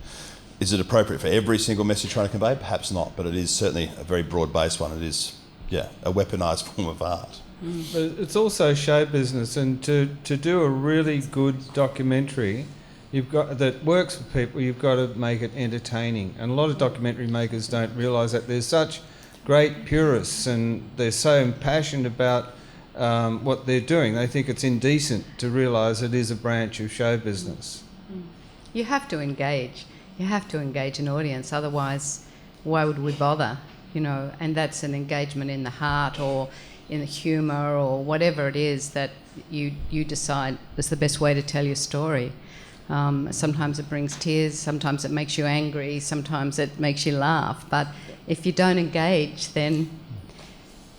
Is it appropriate for every single message trying to convey? Perhaps not, but it is certainly a very broad-based one. It is, a weaponized form of art. But it's also show business, and to do a really good documentary that works for people, you've got to make it entertaining. And a lot of documentary makers don't realise that. There's such great purists, and they're so impassioned about what they're doing. They think it's indecent to realise it is a branch of show business. You have to engage. You have to engage an audience, otherwise why would we bother? you know, and that's an engagement in the heart or in the humour or whatever it is that you decide is the best way to tell your story. Sometimes it brings tears, sometimes it makes you angry, sometimes it makes you laugh. But if you don't engage, then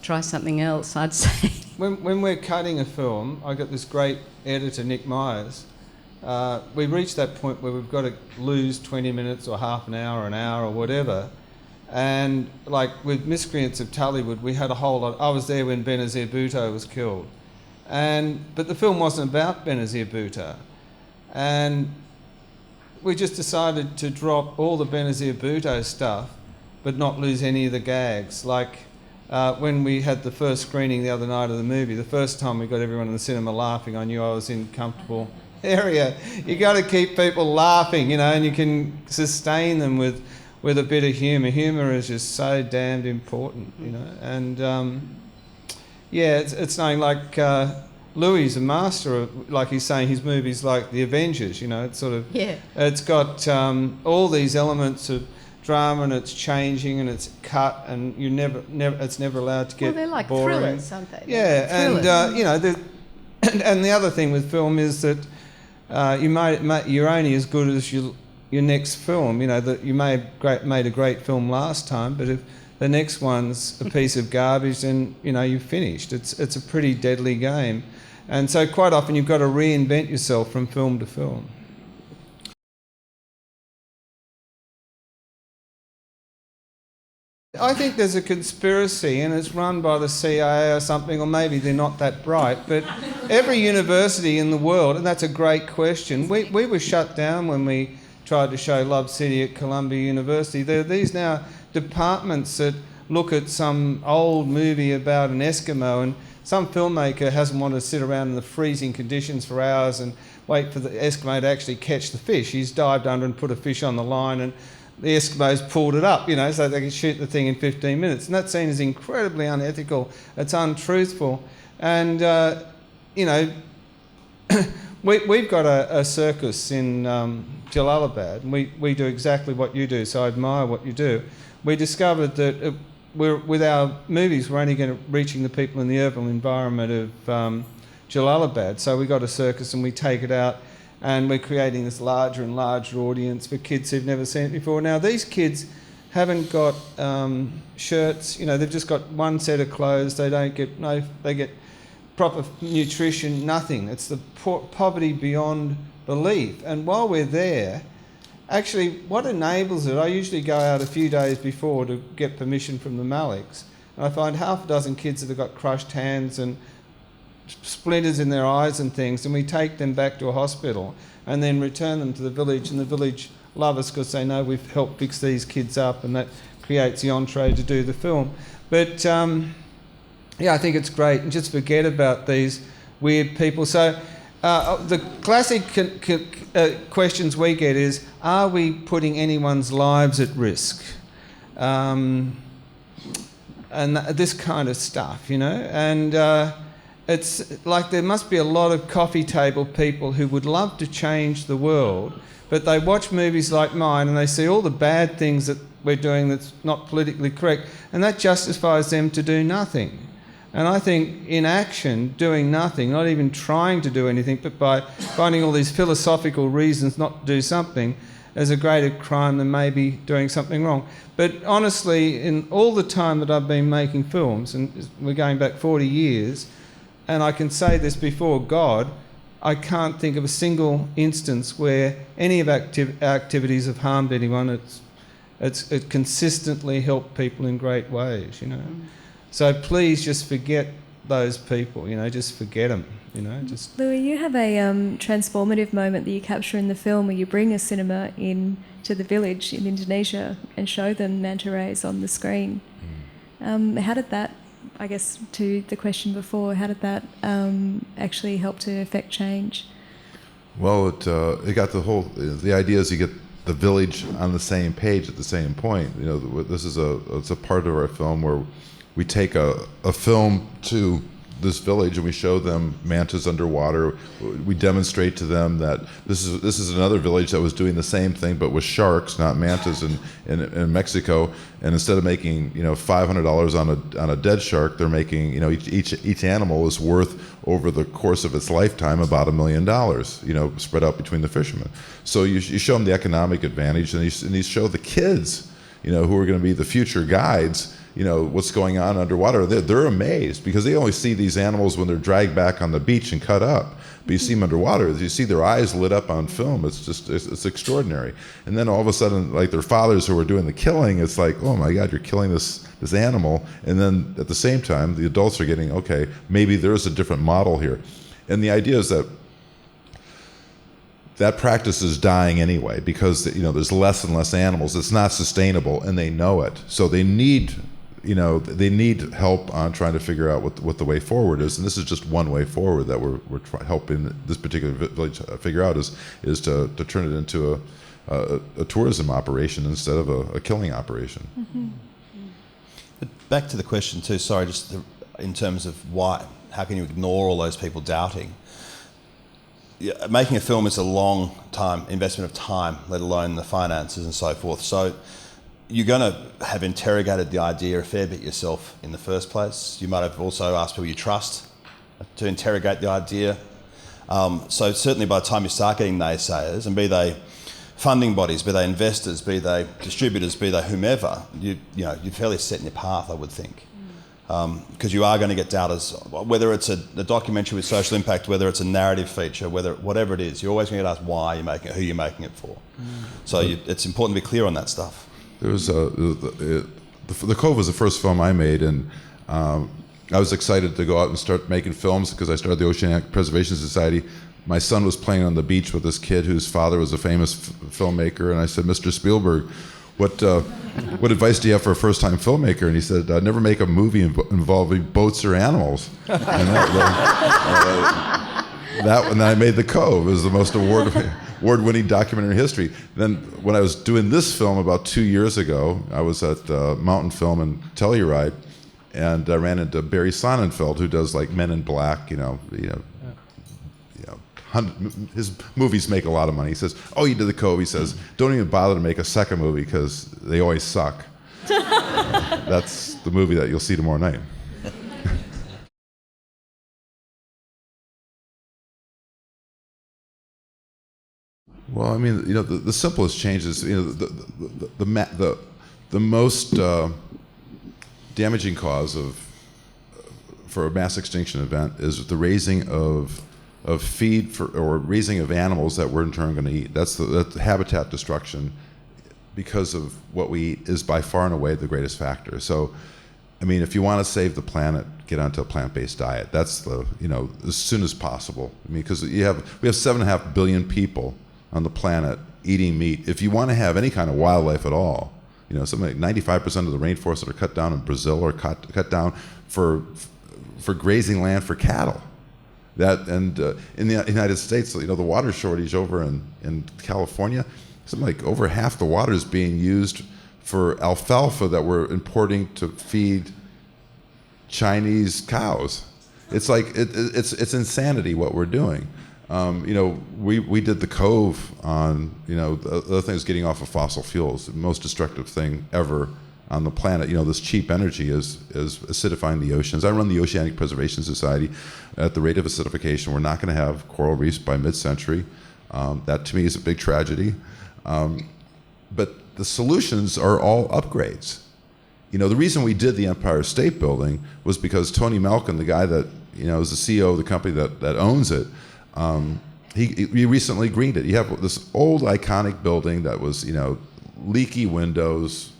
try something else, I'd say. When we're cutting a film, I got this great editor, Nick Myers. We reached that point where we've got to lose 20 minutes or half an hour or whatever. And like with Miscreants of Tullywood, we had a whole lot. I was there when Benazir Bhutto was killed. But the film wasn't about Benazir Bhutto. And we just decided to drop all the Benazir Bhutto stuff, but not lose any of the gags. Like when we had the first screening the other night of the movie, the first time we got everyone in the cinema laughing, I knew I was in a comfortable area. You got to keep people laughing, you know, and you can sustain them with a bit of humour. Humour is just so damned important, you know. And it's something like Louie's a master of, like he's saying, his movies like The Avengers, you know. It's sort of it's got all these elements of drama, and it's changing and it's cut, and you never it's never allowed to get they're like boring. thrillers, aren't they? Yeah, and you know, and the other thing with film is that you're only as good as your next film. You know, that you may have made a great film last time, but if the next one's a piece of garbage, then you know you've finished. It's a pretty deadly game, and so quite often you've got to reinvent yourself from film to film. I think there's a conspiracy, and it's run by the CIA or something, or maybe they're not that bright, but every university in the world, and that's a great question. We were shut down when we tried to show Love City at Columbia University. There are these now departments that look at some old movie about an Eskimo, and some filmmaker hasn't wanted to sit around in the freezing conditions for hours and wait for the Eskimo to actually catch the fish. He's dived under and put a fish on the line, and the Eskimos pulled it up, you know, so they could shoot the thing in 15 minutes. And that scene is incredibly unethical. It's untruthful. And, you know, we've got a circus in Jalalabad, and we do exactly what you do, so I admire what you do. We discovered that with our movies, we're only reaching the people in the urban environment of Jalalabad. So we got a circus and we take it out, and we're creating this larger and larger audience for kids who've never seen it before. Now, these kids haven't got shirts, you know, they've just got one set of clothes. They don't get they get proper nutrition, nothing. It's the poverty beyond belief. And while we're there, actually, what enables it, I usually go out a few days before to get permission from the Maliks, and I find half a dozen kids that have got crushed hands and splinters in their eyes and things, and we take them back to a hospital and then return them to the village, and the village love us because they know we've helped fix these kids up, and that creates the entree to do the film. But yeah, I think it's great, and just forget about these weird people. So the classic questions we get is, are we putting anyone's lives at risk? And this kind of stuff, you know, and it's like there must be a lot of coffee table people who would love to change the world, but they watch movies like mine and they see all the bad things that we're doing that's not politically correct, and that justifies them to do nothing. And I think inaction, doing nothing, not even trying to do anything, but by finding all these philosophical reasons not to do something, is a greater crime than maybe doing something wrong. But honestly, in all the time that I've been making films, and we're going back 40 years, and I can say this before God, I can't think of a single instance where any of our activities have harmed anyone. It consistently helped people in great ways, you know. So please just forget those people, you know, just forget them, you know. Just. Louie, you have a transformative moment that you capture in the film where you bring a cinema in to the village in Indonesia and show them manta rays on the screen. How did that, I guess, to the question before, how did that actually help to affect change? Well, it got the idea is you get the village on the same page at the same point. You know, this is it's a part of our film where we take a film to this village and we show them mantas underwater. We demonstrate to them that this is another village that was doing the same thing but with sharks, not mantas, in Mexico. And instead of making $500 on a dead shark, they're making each animal is worth over the course of its lifetime about $1 million, spread out between the fishermen. So you show them the economic advantage, and you show the kids, who are going to be the future guides, what's going on underwater. They're amazed because they only see these animals when they're dragged back on the beach and cut up. But you see them underwater, you see their eyes lit up on film. It's extraordinary. And then all of a sudden, like their fathers who are doing the killing, it's like, oh my God, you're killing this animal. And then at the same time, the adults are getting, okay, maybe there's a different model here. And the idea is that practice is dying anyway because there's less and less animals. It's not sustainable, and they know it. So they need help on trying to figure out what the way forward is. And this is just one way forward that we're helping this particular village figure out is to turn it into a tourism operation instead of a killing operation. Mm-hmm. But back to the question too. Sorry, just in terms of how can you ignore all those people doubting? Yeah, making a film is a long time investment of time, let alone the finances and so forth. So you're going to have interrogated the idea a fair bit yourself in the first place. You might have also asked people you trust to interrogate the idea. So certainly by the time you start getting naysayers, and be they funding bodies, be they investors, be they distributors, be they whomever, you're fairly set in your path, I would think. Because you are going to get doubters, whether it's a documentary with social impact, whether it's a narrative feature, whatever it is, you're always going to get asked why you're making it, who you're making it for. So it's important to be clear on that stuff. There was the Cove was the first film I made, and I was excited to go out and start making films because I started the Oceanic Preservation Society. My son was playing on the beach with this kid whose father was a famous filmmaker, and I said, Mr. Spielberg, what advice do you have for a first-time filmmaker? And he said, never make a movie involving boats or animals. And when I made The Cove, it was the most award-winning documentary in history. Then when I was doing this film about 2 years ago, I was at Mountain Film in Telluride, and I ran into Barry Sonnenfeld, who does like Men in Black, his movies make a lot of money. He says, oh, you did The Cove. He says, don't even bother to make a second movie because they always suck. That's the movie that you'll see tomorrow night. Well, I mean, the simplest changes, the most damaging cause for a mass extinction event is the raising of feed or raising of animals that we're in turn going to eat. That's the habitat destruction because of what we eat is by far and away the greatest factor. So, I mean, if you want to save the planet, get onto a plant-based diet. That's as soon as possible. I mean, because we have 7.5 billion people on the planet eating meat. If you want to have any kind of wildlife at all, something like 95% of the rainforests that are cut down in Brazil are cut down for grazing land for cattle. In the United States, the water shortage over in California, something like over half the water is being used for alfalfa that we're importing to feed Chinese cows. It's like it's insanity what we're doing. We did The Cove on the other thing is getting off of fossil fuels, the most destructive thing ever on the planet. This cheap energy is acidifying the oceans. I run the Oceanic Preservation Society. At the rate of acidification, we're not going to have coral reefs by mid-century. That to me is a big tragedy. But the solutions are all upgrades. The reason we did the Empire State Building was because Tony Malkin, the guy that is the CEO of the company that owns it, he recently greened it. You have this old iconic building that was leaky windows,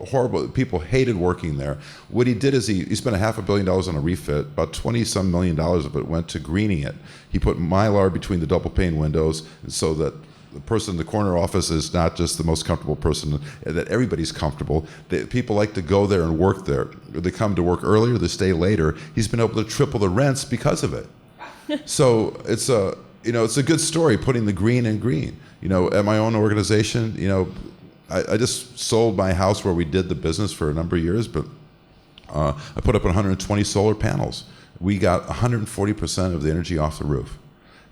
horrible. People hated working there. What he did is he spent $500 million on a refit. About $20-some million of it went to greening it. He put Mylar between the double pane windows so that the person in the corner office is not just the most comfortable person, that everybody's comfortable. People like to go there and work there. They come to work earlier, they stay later. He's been able to triple the rents because of it. So it's a good story, putting the green in green. At my own organization, I just sold my house where we did the business for a number of years, but I put up 120 solar panels. we got 140% of the energy off the roof,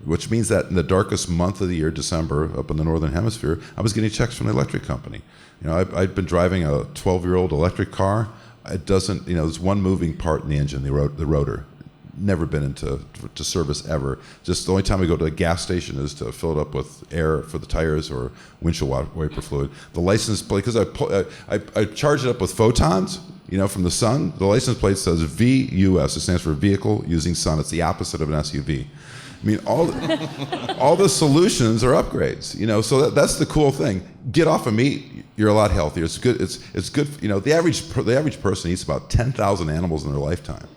which means that in the darkest month of the year, December, up in the Northern Hemisphere, I was getting checks from the electric company. I'd been driving a 12-year-old electric car. It doesn't, there's one moving part in the engine, the rotor. Never been into service ever. Just the only time we go to a gas station is to fill it up with air for the tires or windshield wiper fluid. The license plate, because I charge it up with photons, from the sun. The license plate says VUS. It stands for vehicle using sun. It's the opposite of an SUV. I mean, all the solutions are upgrades. So that's the cool thing. Get off of meat, you're a lot healthier. It's good. It's good. The average person eats about 10,000 animals in their lifetime.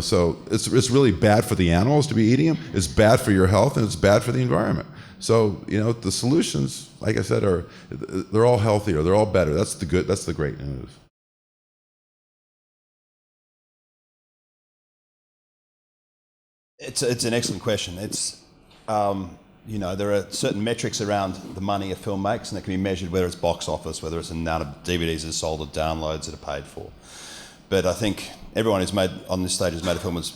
So it's really bad for the animals to be eating them. It's bad for your health, and it's bad for the environment. So the solutions, like I said, they're all healthier. They're all better. That's the great news. It's an excellent question. It's there are certain metrics around the money a film makes, and they can be measured whether it's box office, whether it's the amount of DVDs that are sold or downloads that are paid for. But I think everyone who's made on this stage has made a film. Of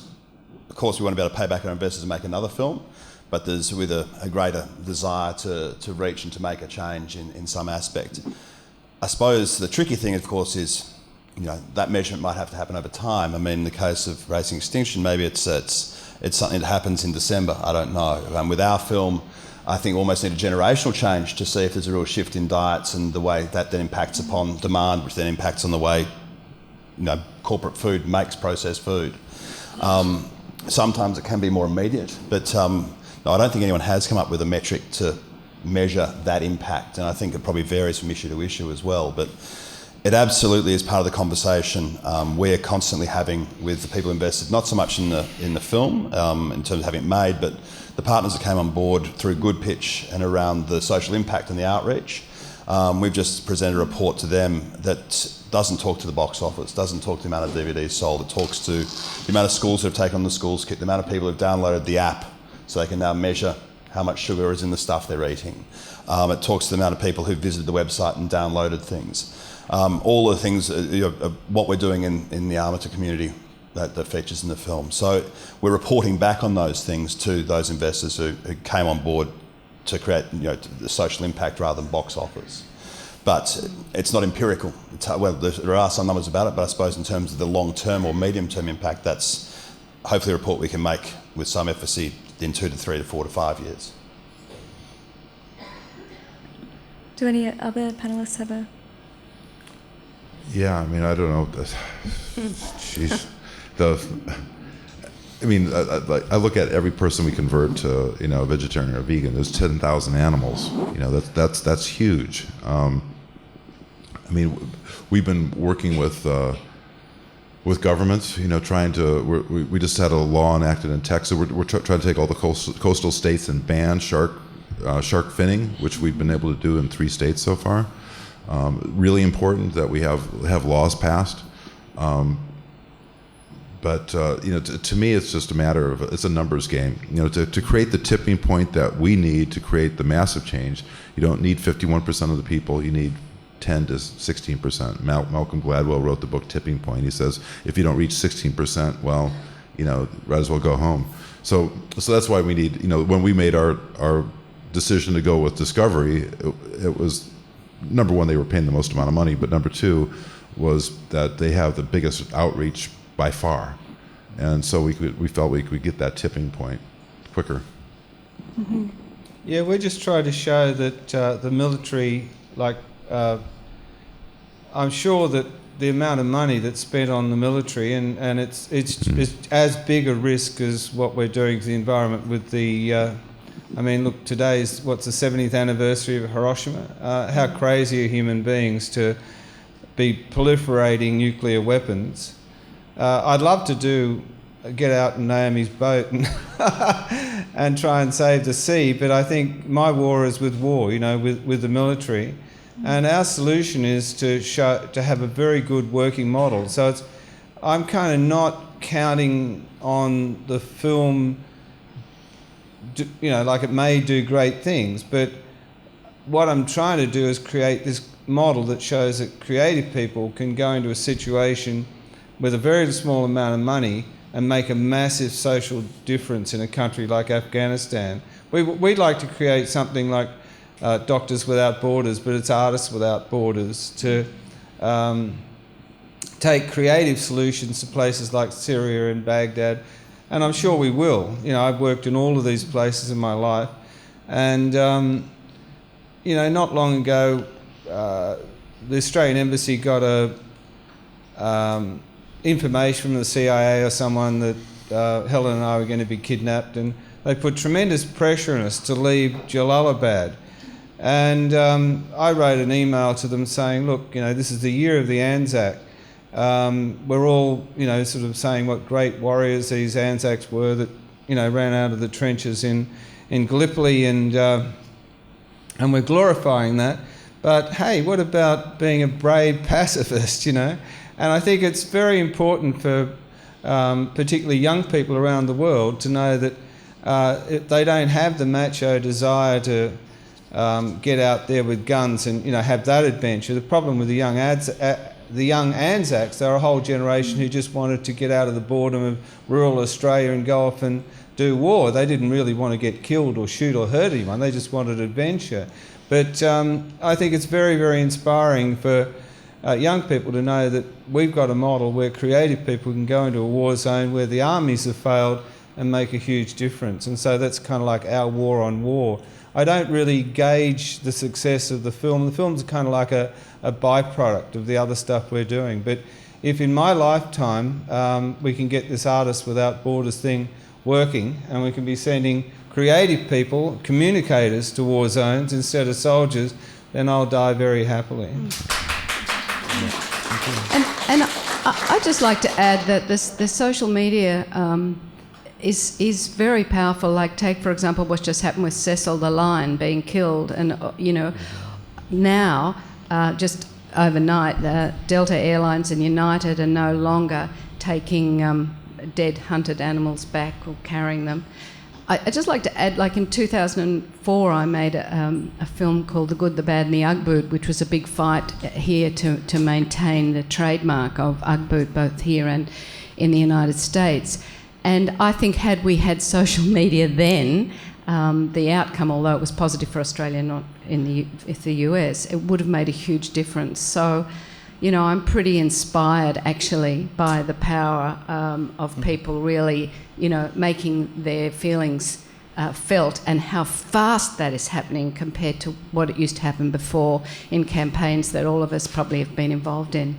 course, we want to be able to pay back our investors and make another film, but there's with a greater desire to reach and to make a change in some aspect. I suppose the tricky thing, of course, is that measurement might have to happen over time. I mean, in the case of Racing Extinction, maybe it's something that happens in December. I don't know. With our film, I think we almost need a generational change to see if there's a real shift in diets and the way that then impacts upon demand, which then impacts on the way corporate food makes processed food. Sometimes it can be more immediate, but no, I don't think anyone has come up with a metric to measure that impact, and I think it probably varies from issue to issue as well. But it absolutely is part of the conversation we're constantly having with the people invested, not so much in the film in terms of having it made, but the partners that came on board through Good Pitch and around the social impact and the outreach. We've just presented a report to them that doesn't talk to the box office, doesn't talk to the amount of DVDs sold. It talks to the amount of schools that have taken on the schools kit, the amount of people who've downloaded the app so they can now measure how much sugar is in the stuff they're eating. It talks to the amount of people who've visited the website and downloaded things. All the things, what we're doing in the amateur community that features in the film. So we're reporting back on those things to those investors who came on board to create the social impact rather than box office. But it's not empirical. There are some numbers about it, but I suppose in terms of the long-term or medium-term impact, that's hopefully a report we can make with some efficacy in 2 to 3 to 4 to 5 years. Do any other panellists have a... Yeah, I mean, I don't know. Jeez. I look at every person we convert to, vegetarian or vegan. There's 10,000 animals. That's huge. We've been working with governments. Trying to. We just had a law enacted in Texas. We're trying to take all the coastal states and ban shark finning, which we've been able to do in 3 states so far. Really important that we have laws passed. But to me, it's just a matter of it's a numbers game. To create the tipping point that we need to create the massive change, you don't need 51% of the people. You need 10 to 16%. Malcolm Gladwell wrote the book Tipping Point. He says if you don't reach 16%, well, might as well go home. So that's why we need. When we made our decision to go with Discovery, it was number one, they were paying the most amount of money, but number two was that they have the biggest outreach by far, and so we felt we could get that tipping point quicker. Mm-hmm. Yeah, we just try to show that the military, I'm sure that the amount of money that's spent on the military, and it's as big a risk as what we're doing to the environment with the. Look, today's the 70th anniversary of Hiroshima. How crazy are human beings to be proliferating nuclear weapons? I'd love to get out in Naomi's boat and try and save the sea, but I think my war is with war, with the military, and our solution is to have a very good working model. So I'm kind of not counting on the film. It may do great things, but what I'm trying to do is create this model that shows that creative people can go into a situation with a very small amount of money and make a massive social difference in a country like Afghanistan. We'd like to create something like Doctors Without Borders, but it's Artists Without Borders, to take creative solutions to places like Syria and Baghdad, and I'm sure we will. You know, I've worked in all of these places in my life, and you know, not long ago, the Australian Embassy got information from the CIA or someone that Helen and I were going to be kidnapped, and they put tremendous pressure on us to leave Jalalabad. And I wrote an email to them saying, look, you know, this is the year of the Anzac. We're all, you know, sort of saying what great warriors these Anzacs were that, you know, ran out of the trenches in Gallipoli, and we're glorifying that. But hey, what about being a brave pacifist, you know? And I think it's very important for particularly young people around the world to know that they don't have the macho desire to get out there with guns and, you know, have that adventure. The problem with the young Anzacs, they're a whole generation who just wanted to get out of the boredom of rural Australia and go off and do war. They didn't really want to get killed or shoot or hurt anyone. They just wanted adventure. But I think it's very, very inspiring for young people to know that we've got a model where creative people can go into a war zone where the armies have failed and make a huge difference. And so that's kind of like our war on war. I don't really gauge the success of the film. The film's kind of like a byproduct of the other stuff we're doing. But if in my lifetime we can get this Artists Without Borders thing working, and we can be sending creative people, communicators to war zones instead of soldiers, then I'll die very happily. And I'd just like to add that the social media is very powerful. Like, take, for example, what's just happened with Cecil the lion being killed. And, you know, now, just overnight, Delta Airlines and United are no longer taking dead hunted animals back or carrying them. I'd just like to add, like in 2004, I made a film called The Good, the Bad and the Ugg Boot, which was a big fight here to maintain the trademark of Ugg Boot, both here and in the United States. And I think had we had social media then, the outcome, although it was positive for Australia, not in the US, it would have made a huge difference. So, you know, I'm pretty inspired actually by the power of people really, you know, making their feelings felt, and how fast that is happening compared to what it used to happen before in campaigns that all of us probably have been involved in.